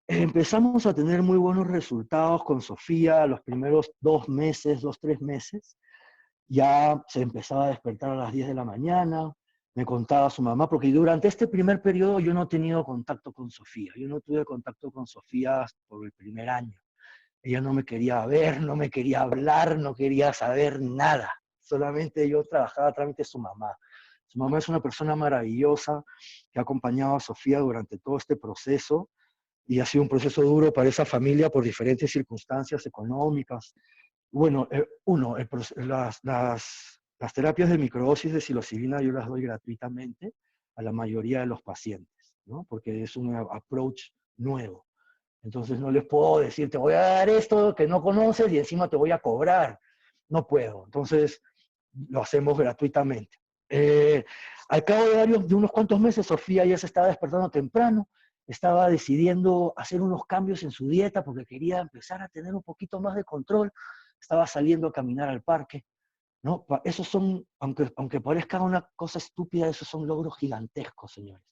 Empezamos a tener muy buenos resultados con Sofía los primeros 2 meses, 3 meses. Ya se empezaba a despertar a las 10 de la mañana, me contaba su mamá, porque durante este primer periodo yo no he tenido contacto con Sofía. Yo no tuve contacto con Sofía por el primer año. Ella no me quería ver, no me quería hablar, no quería saber nada. Solamente yo trabajaba a través de su mamá. Su mamá es una persona maravillosa que ha acompañado a Sofía durante todo este proceso y ha sido un proceso duro para esa familia por diferentes circunstancias económicas. Bueno, las terapias de microdosis de psilocibina yo las doy gratuitamente a la mayoría de los pacientes, ¿no? Porque es un approach nuevo. Entonces no les puedo decir, te voy a dar esto que no conoces y encima te voy a cobrar. No puedo. Entonces lo hacemos gratuitamente. Al cabo de unos cuantos meses, Sofía ya se estaba despertando temprano, estaba decidiendo hacer unos cambios en su dieta porque quería empezar a tener un poquito más de control. Estaba saliendo a caminar al parque, ¿no? Esos son, aunque parezca una cosa estúpida, esos son logros gigantescos, señores.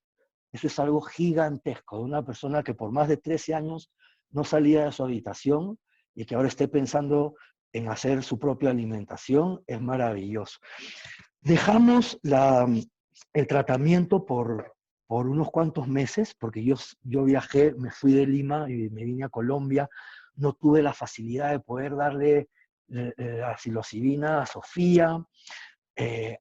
Eso es algo gigantesco, de una persona que por más de 13 años no salía de su habitación y que ahora esté pensando en hacer su propia alimentación, es maravilloso. Dejamos el tratamiento por unos cuantos meses, porque yo viajé, me fui de Lima y me vine a Colombia, no tuve la facilidad de poder darle la psilocibina a Sofía,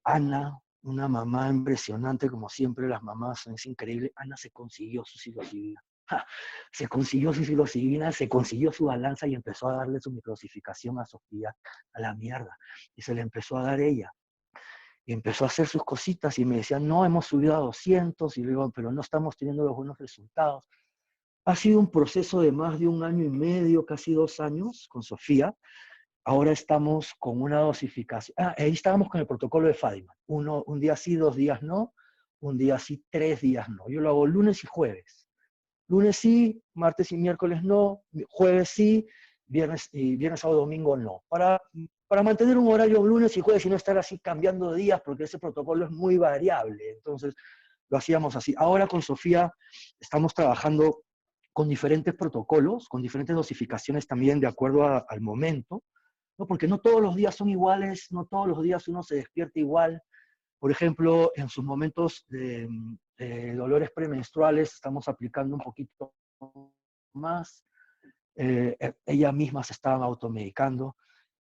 Ana, una mamá impresionante, como siempre las mamás, es increíble. Ana se consiguió su psilocibina. ¡Ja! Se consiguió su psilocibina, se consiguió su balanza y empezó a darle su microdosificación a Sofía a la mierda. Y se le empezó a dar ella. Y empezó a hacer sus cositas y me decían, no, hemos subido a 200. Y le digo, pero no estamos teniendo los buenos resultados. Ha sido un proceso de más de 1 año y medio, casi 2 años con Sofía. Ahora estamos con una dosificación. Ahí estábamos con el protocolo de Fadiman. Un día sí, 2 días no. Un día sí, 3 días no. Yo lo hago lunes y jueves. Lunes sí, martes y miércoles no. Jueves sí, viernes, sábado, domingo no. Para mantener un horario lunes y jueves y no estar así cambiando de días, porque ese protocolo es muy variable. Entonces, lo hacíamos así. Ahora con Sofía estamos trabajando con diferentes protocolos, con diferentes dosificaciones también de acuerdo al momento, ¿no? Porque no todos los días son iguales, no todos los días uno se despierta igual. Por ejemplo, en sus momentos de dolores premenstruales estamos aplicando un poquito más. Ellas mismas se estaban automedicando.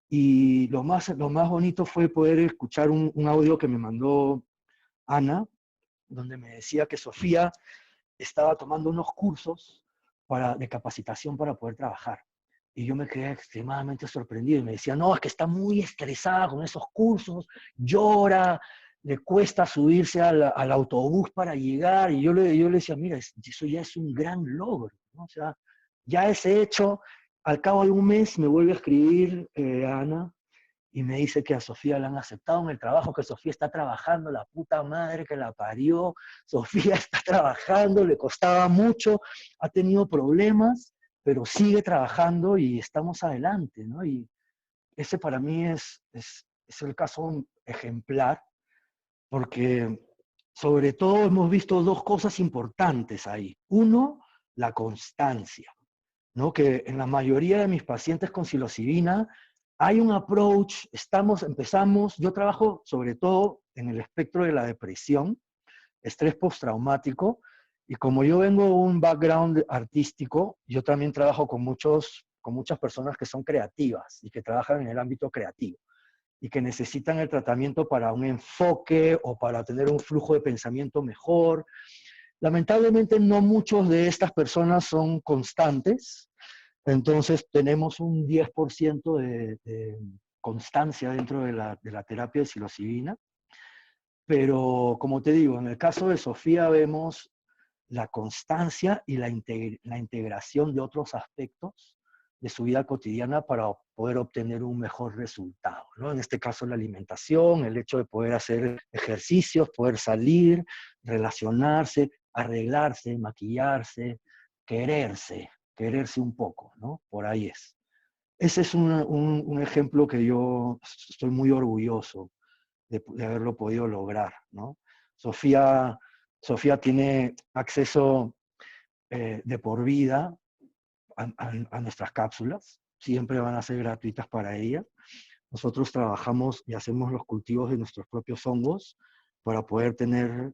Y lo más bonito fue poder escuchar un audio que me mandó Ana, donde me decía que Sofía estaba tomando unos cursos de capacitación para poder trabajar. Y yo me quedé extremadamente sorprendido y me decía, no, es que está muy estresada con esos cursos, llora, le cuesta subirse al autobús para llegar. Y yo le decía, mira, eso ya es un gran logro, ¿no? O sea, ya ese hecho, al cabo de un mes me vuelve a escribir Ana, y me dice que a Sofía la han aceptado en el trabajo, que Sofía está trabajando, la puta madre que la parió, Sofía está trabajando, le costaba mucho, ha tenido problemas, pero sigue trabajando y estamos adelante, ¿no? Y ese para mí es el caso ejemplar, porque sobre todo hemos visto dos cosas importantes ahí. Uno, la constancia, ¿no? Que en la mayoría de mis pacientes con psilocibina hay un approach, empezamos, yo trabajo sobre todo en el espectro de la depresión, estrés postraumático, y como yo vengo de un background artístico, yo también trabajo con muchas personas que son creativas y que trabajan en el ámbito creativo y que necesitan el tratamiento para un enfoque o para tener un flujo de pensamiento mejor. Lamentablemente no muchos de estas personas son constantes, entonces tenemos un 10% de constancia dentro de la terapia de psilocibina, pero como te digo, en el caso de Sofía vemos la constancia y la integración de otros aspectos de su vida cotidiana para poder obtener un mejor resultado, ¿no? En este caso la alimentación, el hecho de poder hacer ejercicios, poder salir, relacionarse, arreglarse, maquillarse, quererse un poco, ¿no? Por ahí es. Ese es un ejemplo que yo estoy muy orgulloso de haberlo podido lograr, ¿no? Sofía tiene acceso de por vida a nuestras cápsulas, siempre van a ser gratuitas para ella. Nosotros trabajamos y hacemos los cultivos de nuestros propios hongos para poder tener,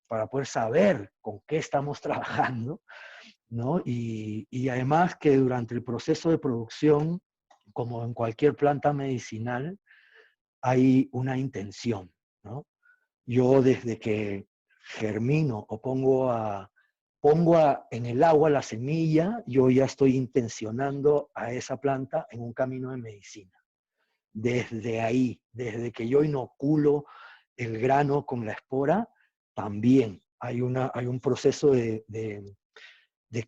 para poder saber con qué estamos trabajando, ¿no? Y además que durante el proceso de producción, como en cualquier planta medicinal, hay una intención, ¿no? Yo desde que germino o en el agua la semilla, yo ya estoy intencionando a esa planta en un camino de medicina. Desde ahí, desde que yo inoculo el grano con la espora, también hay un proceso de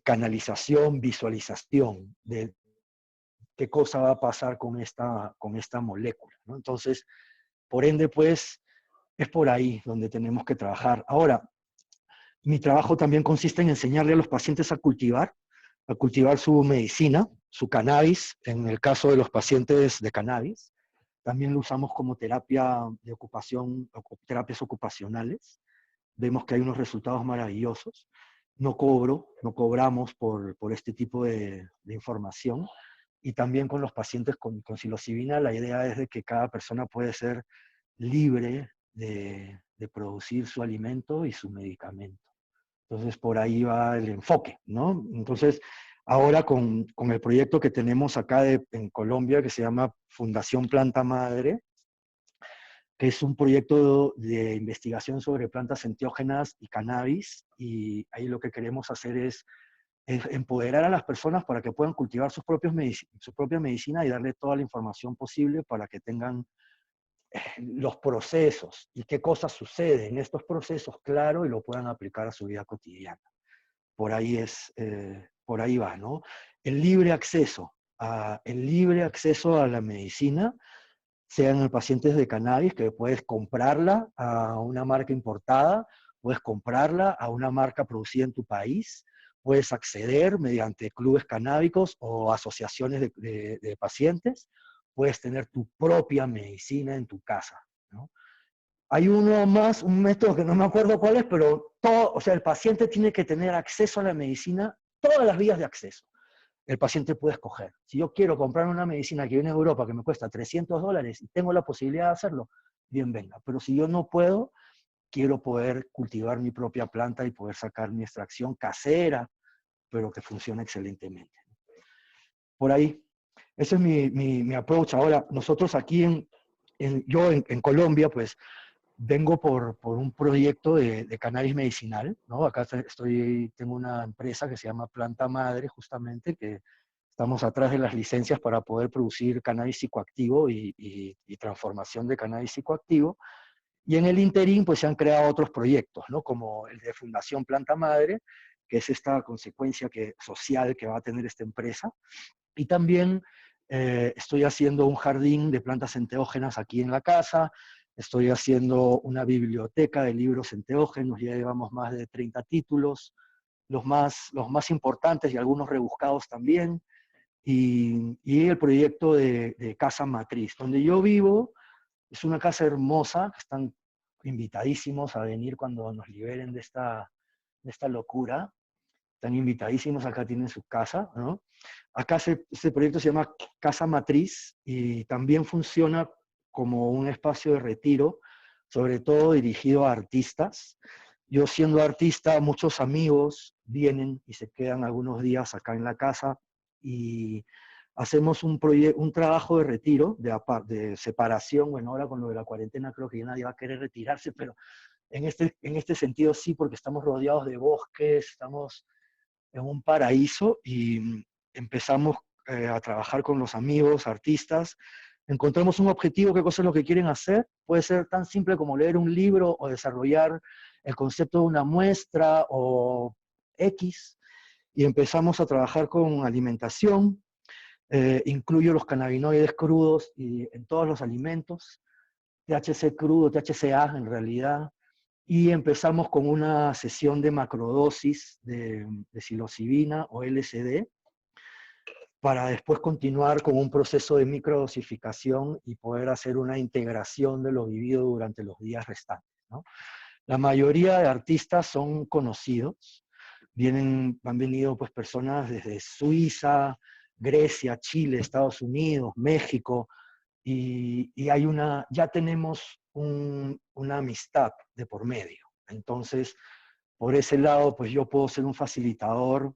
canalización, visualización de qué cosa va a pasar con esta molécula, ¿no? Entonces, por ende, pues, es por ahí donde tenemos que trabajar. Ahora, mi trabajo también consiste en enseñarle a los pacientes a cultivar su medicina, su cannabis, en el caso de los pacientes de cannabis. También lo usamos como terapia de ocupación, terapias ocupacionales. Vemos que hay unos resultados maravillosos. No cobramos por este tipo de información. Y también con los pacientes con psilocibina, la idea es de que cada persona puede ser libre de producir su alimento y su medicamento. Entonces, por ahí va el enfoque, ¿no? Entonces, ahora con el proyecto que tenemos acá en Colombia, que se llama Fundación Planta Madre, que es un proyecto de investigación sobre plantas enteógenas y cannabis, y ahí lo que queremos hacer es empoderar a las personas para que puedan cultivar su propia medicina y darle toda la información posible para que tengan los procesos y qué cosas suceden en estos procesos, claro, y lo puedan aplicar a su vida cotidiana. Por ahí va, ¿no? El libre acceso, el libre acceso a la medicina, sean pacientes de cannabis, que puedes comprarla a una marca importada, puedes comprarla a una marca producida en tu país, puedes acceder mediante clubes canábicos o asociaciones de pacientes, puedes tener tu propia medicina en tu casa, ¿no? Hay uno más, un método que no me acuerdo cuál es, pero todo, o sea, el paciente tiene que tener acceso a la medicina, todas las vías de acceso. El paciente puede escoger. Si yo quiero comprar una medicina que viene de Europa que me cuesta $300 y tengo la posibilidad de hacerlo, bien venga. Pero si yo no puedo, quiero poder cultivar mi propia planta y poder sacar mi extracción casera, pero que funcione excelentemente. Por ahí, ese es mi approach. Ahora, nosotros aquí en Colombia, pues, vengo por un proyecto de cannabis medicinal, ¿no? Acá tengo una empresa que se llama Planta Madre, justamente, que estamos atrás de las licencias para poder producir cannabis psicoactivo y transformación de cannabis psicoactivo. Y en el interín, pues se han creado otros proyectos, ¿no? Como el de Fundación Planta Madre, que es esta consecuencia social que va a tener esta empresa. Y también estoy haciendo un jardín de plantas enteógenas aquí en la casa, estoy haciendo una biblioteca de libros enteógenos, ya llevamos más de 30 títulos, los más importantes y algunos rebuscados también, y el proyecto de Casa Matriz, donde yo vivo. Es una casa hermosa, están invitadísimos a venir cuando nos liberen de esta locura. Están invitadísimos, acá tienen su casa, ¿no? Acá este proyecto se llama Casa Matriz y también funciona como un espacio de retiro, sobre todo dirigido a artistas. Yo siendo artista, muchos amigos vienen y se quedan algunos días acá en la casa y hacemos un trabajo de retiro, de separación. Bueno, ahora con lo de la cuarentena creo que ya nadie va a querer retirarse, pero en este sentido sí, porque estamos rodeados de bosques, estamos en un paraíso y empezamos a trabajar con los amigos, artistas, encontramos un objetivo, qué cosa es lo que quieren hacer, puede ser tan simple como leer un libro o desarrollar el concepto de una muestra o X, y empezamos a trabajar con alimentación, incluyo los cannabinoides crudos y en todos los alimentos, THC crudo, THCA en realidad, y empezamos con una sesión de macrodosis de psilocibina o LSD, para después continuar con un proceso de microdosificación y poder hacer una integración de lo vivido durante los días restantes, ¿no? La mayoría de artistas son conocidos, han venido pues personas desde Suiza, Grecia, Chile, Estados Unidos, México, y ya tenemos una amistad de por medio. Entonces, por ese lado, pues yo puedo ser un facilitador.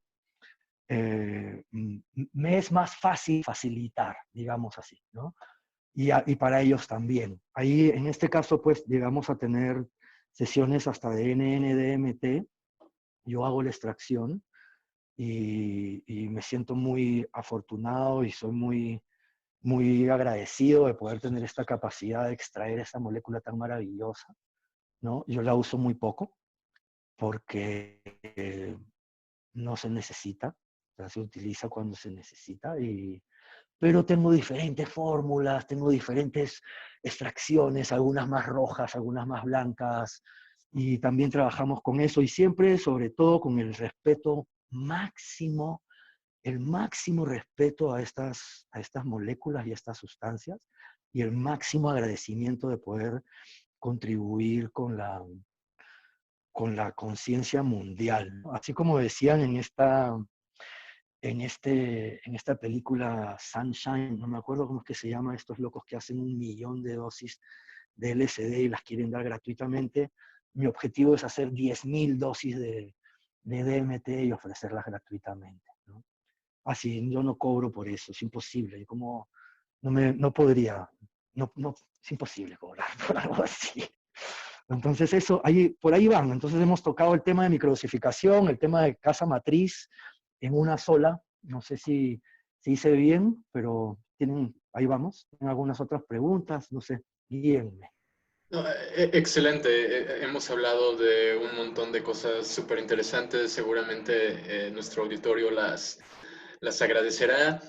Me es más fácil facilitar, digamos así, ¿no? Y para ellos también. Ahí, en este caso, pues llegamos a tener sesiones hasta de NN-DMT. Yo hago la extracción y me siento muy afortunado y soy muy agradecido de poder tener esta capacidad de extraer esta molécula tan maravillosa, ¿no? Yo la uso muy poco porque no se necesita, o sea, se utiliza cuando se necesita, pero tengo diferentes fórmulas, tengo diferentes extracciones, algunas más rojas, algunas más blancas, y también trabajamos con eso, y siempre, sobre todo, con el respeto máximo, el máximo respeto a estas moléculas y a estas sustancias, y el máximo agradecimiento de poder contribuir con la conciencia mundial, ¿no? Así como decían en esta película Sunshine, no me acuerdo cómo es que se llama, estos locos que hacen 1 millón de dosis de LSD y las quieren dar gratuitamente. Mi objetivo es hacer 10.000 dosis de DMT y ofrecerlas gratuitamente, ¿no? Así, yo no cobro por eso, es imposible. No podría, no, es imposible cobrar por algo así. Entonces eso, por ahí van. Entonces hemos tocado el tema de microdosificación, el tema de casa matriz en una sola. No sé si hice bien, pero ahí vamos. ¿Tienen algunas otras preguntas? No sé, guíenme. No, excelente. Hemos hablado de un montón de cosas súper interesantes. Seguramente nuestro auditorio las agradecerá.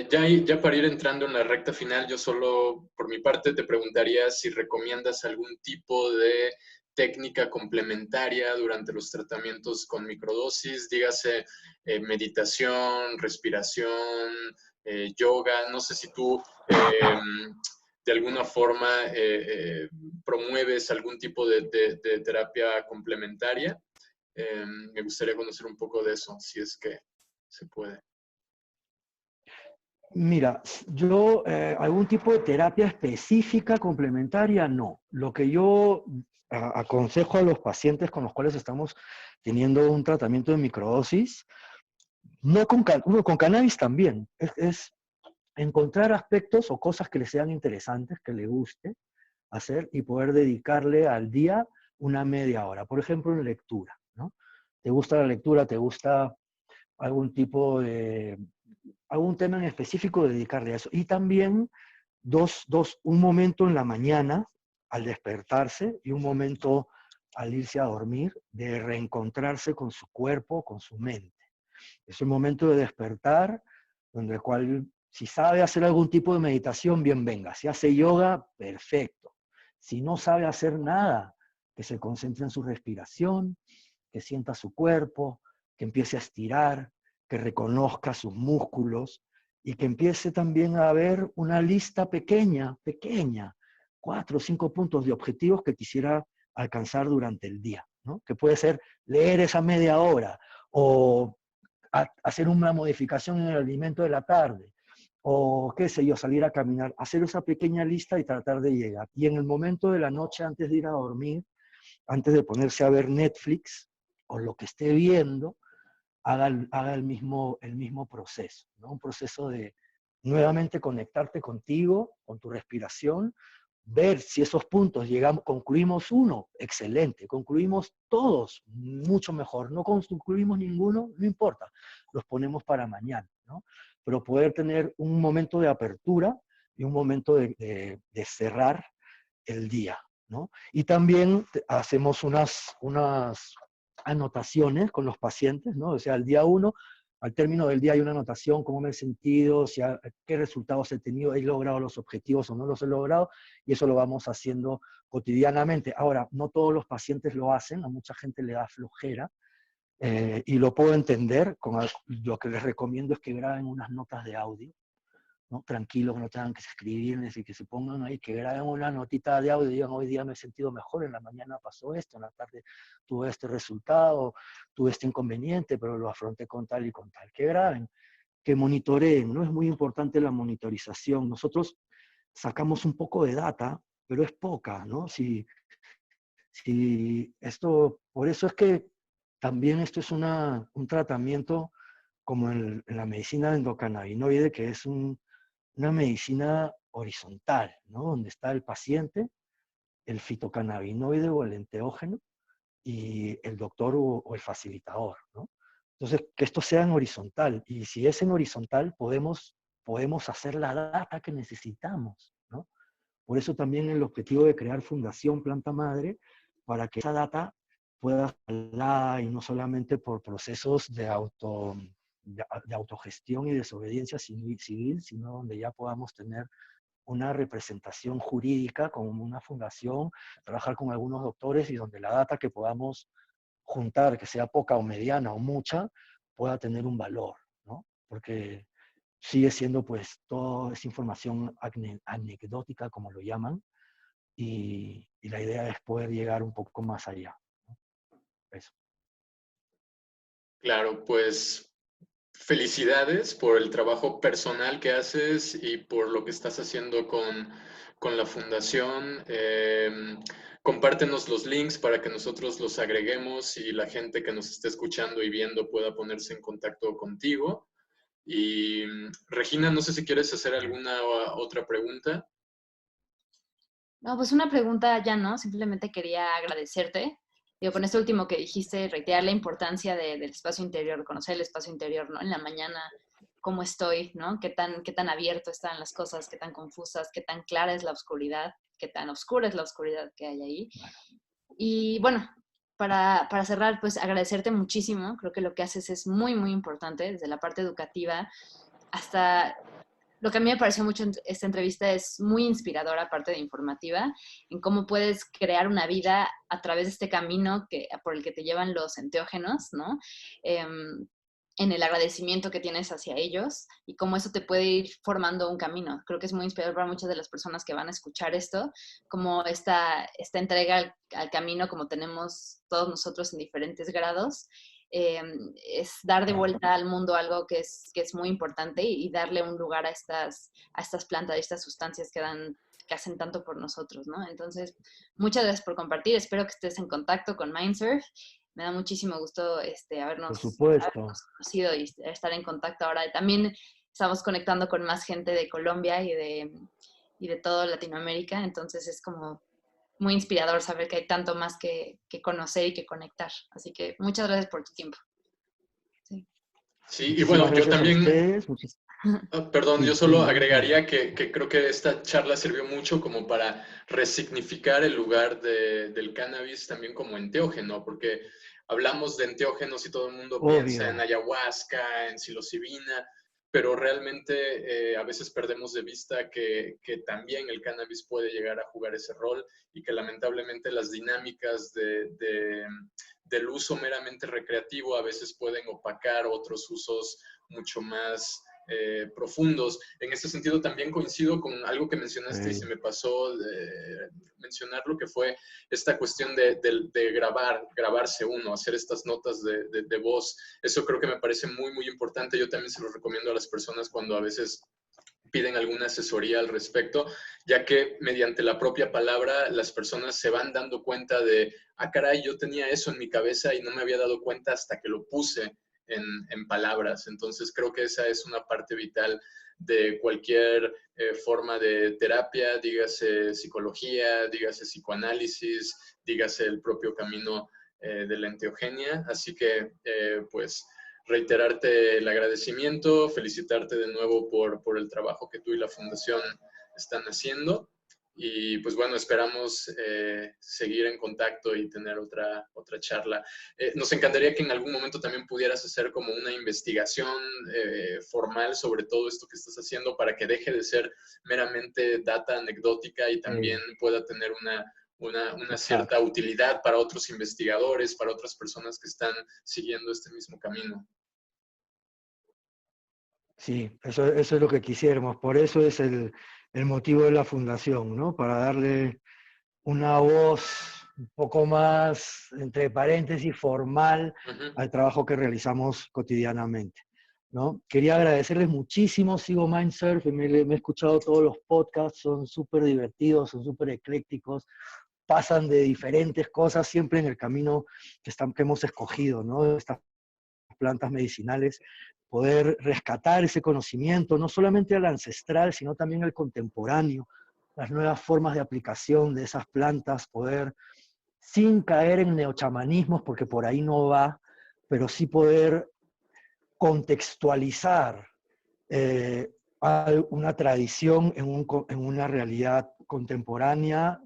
Ya para ir entrando en la recta final, yo solo por mi parte te preguntaría si recomiendas algún tipo de técnica complementaria durante los tratamientos con microdosis, dígase meditación, respiración, yoga. No sé si tú de alguna forma promueves algún tipo de terapia complementaria. Me gustaría conocer un poco de eso, si es que se puede. Mira, yo algún tipo de terapia específica complementaria, no. Lo que yo aconsejo a los pacientes con los cuales estamos teniendo un tratamiento de microdosis, no con cannabis también, es encontrar aspectos o cosas que les sean interesantes, que les guste hacer y poder dedicarle al día una media hora. Por ejemplo, en lectura, ¿no? ¿Te gusta la lectura? ¿Te gusta algún tipo de algún tema en específico, dedicarle a eso? Y también un momento en la mañana al despertarse y un momento al irse a dormir, de reencontrarse con su cuerpo, con su mente. Es un momento de despertar, donde el cual, si sabe hacer algún tipo de meditación, bien venga. Si hace yoga, perfecto. Si no sabe hacer nada, que se concentre en su respiración, que sienta su cuerpo, que empiece a estirar, que reconozca sus músculos y que empiece también a ver una lista pequeña, 4 o 5 puntos de objetivos que quisiera alcanzar durante el día, ¿no? Que puede ser leer esa media hora o hacer una modificación en el alimento de la tarde, o qué sé yo, salir a caminar, hacer esa pequeña lista y tratar de llegar. Y en el momento de la noche, antes de ir a dormir, antes de ponerse a ver Netflix o lo que esté viendo, haga el mismo proceso, ¿no? Un proceso de nuevamente conectarte contigo, con tu respiración, ver si esos puntos concluimos uno, excelente, concluimos todos, mucho mejor, no concluimos ninguno, no importa, los ponemos para mañana, ¿no? Pero poder tener un momento de apertura y un momento de cerrar el día, ¿no? Y también hacemos unas anotaciones con los pacientes, ¿no? O sea, el día 1, al término del día hay una anotación, cómo me he sentido, qué resultados he tenido, he logrado los objetivos o no los he logrado, y eso lo vamos haciendo cotidianamente. Ahora, no todos los pacientes lo hacen, a mucha gente le da flojera, y lo puedo entender, lo que les recomiendo es que graben unas notas de audio, ¿no? Tranquilos, que no tengan que escribirles y que se pongan ahí, que graben una notita de audio y digan, hoy día me he sentido mejor, en la mañana pasó esto, en la tarde tuve este resultado, tuve este inconveniente, pero lo afronté con tal y con tal. Que graben, que monitoreen, ¿no? Es muy importante la monitorización. Nosotros sacamos un poco de data, pero es poca, ¿no? Por eso es que también esto es un tratamiento como en la medicina endocannabinoide, que es una medicina horizontal, ¿no? Donde está el paciente, el fitocannabinoide o el enteógeno y el doctor o el facilitador, ¿no? Entonces, que esto sea en horizontal. Y si es en horizontal, podemos hacer la data que necesitamos, ¿no? Por eso también el objetivo de crear Fundación Planta Madre, para que esa data pueda hablar y no solamente por procesos de autogestión y desobediencia civil, sino donde ya podamos tener una representación jurídica como una fundación, trabajar con algunos doctores y donde la data que podamos juntar, que sea poca o mediana o mucha, pueda tener un valor, ¿no? Porque sigue siendo pues toda esa información anecdótica, como lo llaman, y la idea es poder llegar un poco más allá, ¿no? Eso. Claro, pues felicidades por el trabajo personal que haces y por lo que estás haciendo con la fundación. Compártenos los links para que nosotros los agreguemos y la gente que nos esté escuchando y viendo pueda ponerse en contacto contigo. Y Regina, no sé si quieres hacer alguna otra pregunta. No, pues una pregunta ya no, simplemente quería agradecerte. Digo, con esto último que dijiste, reiterar la importancia del espacio interior, conocer el espacio interior, ¿no? En la mañana, cómo estoy, ¿no? Qué tan abierto están las cosas, qué tan confusas, qué tan clara es la oscuridad, qué tan oscura es la oscuridad que hay ahí. Y bueno, para cerrar, pues agradecerte muchísimo. Creo que lo que haces es muy, muy importante, desde la parte educativa hasta lo que a mí me pareció mucho en esta entrevista es muy inspiradora, aparte de informativa, en cómo puedes crear una vida a través de este camino por el que te llevan los enteógenos, ¿no? En el agradecimiento que tienes hacia ellos y cómo eso te puede ir formando un camino. Creo que es muy inspirador para muchas de las personas que van a escuchar esto, como esta entrega al camino, como tenemos todos nosotros en diferentes grados, es dar de vuelta al mundo algo que es muy importante y darle un lugar a estas plantas, a estas sustancias que hacen tanto por nosotros, ¿no? Entonces, muchas gracias por compartir. Espero que estés en contacto con Mindsurf. Me da muchísimo gusto Por supuesto. habernos conocido y estar en contacto ahora. También estamos conectando con más gente de Colombia y de toda Latinoamérica, entonces es como muy inspirador saber que hay tanto más que conocer y que conectar. Así que muchas gracias por tu tiempo. Sí, y bueno, yo también, perdón, yo solo agregaría que creo que esta charla sirvió mucho como para resignificar el lugar del cannabis también como enteógeno, porque hablamos de enteógenos y todo el mundo piensa en ayahuasca, en psilocibina, pero realmente a veces perdemos de vista que también el cannabis puede llegar a jugar ese rol y que lamentablemente las dinámicas del uso meramente recreativo a veces pueden opacar otros usos mucho más profundos. En este sentido también coincido con algo que mencionaste y se me pasó mencionar lo que fue esta cuestión de grabarse uno, hacer estas notas de voz. Eso creo que me parece muy, muy importante. Yo también se lo recomiendo a las personas cuando a veces piden alguna asesoría al respecto, ya que mediante la propia palabra las personas se van dando cuenta de, caray, yo tenía eso en mi cabeza y no me había dado cuenta hasta que lo puse en palabras. Entonces creo que esa es una parte vital de cualquier forma de terapia, dígase psicología, dígase psicoanálisis, dígase el propio camino de la enteogenia. Así que pues reiterarte el agradecimiento, felicitarte de nuevo por el trabajo que tú y la Fundación están haciendo. Y pues bueno, esperamos seguir en contacto y tener otra charla. Nos encantaría que en algún momento también pudieras hacer como una investigación formal sobre todo esto que estás haciendo para que deje de ser meramente data anecdótica y también pueda tener una cierta utilidad para otros investigadores, para otras personas que están siguiendo este mismo camino. Sí, eso es lo que quisiéramos. Por eso es el motivo de la fundación, ¿no? Para darle una voz un poco más, entre paréntesis, formal al trabajo que realizamos cotidianamente, ¿no? Quería agradecerles muchísimo, sigo Mindsurf, me he escuchado todos los podcasts, son súper divertidos, son súper eclécticos, pasan de diferentes cosas siempre en el camino que hemos escogido, ¿no? Estas plantas medicinales, poder rescatar ese conocimiento, no solamente el ancestral, sino también el contemporáneo, las nuevas formas de aplicación de esas plantas, poder, sin caer en neochamanismos, porque por ahí no va, pero sí poder contextualizar una tradición en una realidad contemporánea,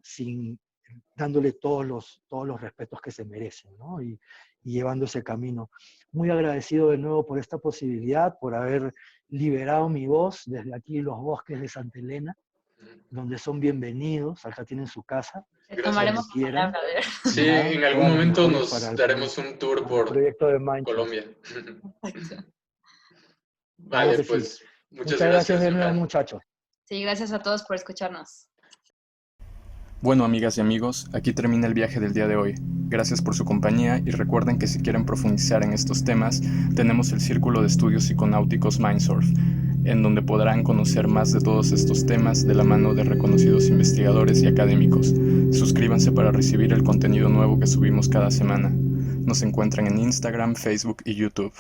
dándole todos los respetos que se merecen, ¿no? Y llevando ese camino. Muy agradecido de nuevo por esta posibilidad, por haber liberado mi voz desde aquí los bosques de Santa Elena, donde son bienvenidos, acá tienen su casa. Tomaremos tu palabra. Sí, en algún momento nos daremos un tour por Colombia. Vale, pues sí. muchas gracias de nuevo, muchachos. Sí, gracias a todos por escucharnos. Bueno, amigas y amigos, aquí termina el viaje del día de hoy. Gracias por su compañía y recuerden que si quieren profundizar en estos temas, tenemos el Círculo de Estudios Psiconáuticos Mindsurf, en donde podrán conocer más de todos estos temas de la mano de reconocidos investigadores y académicos. Suscríbanse para recibir el contenido nuevo que subimos cada semana. Nos encuentran en Instagram, Facebook y YouTube.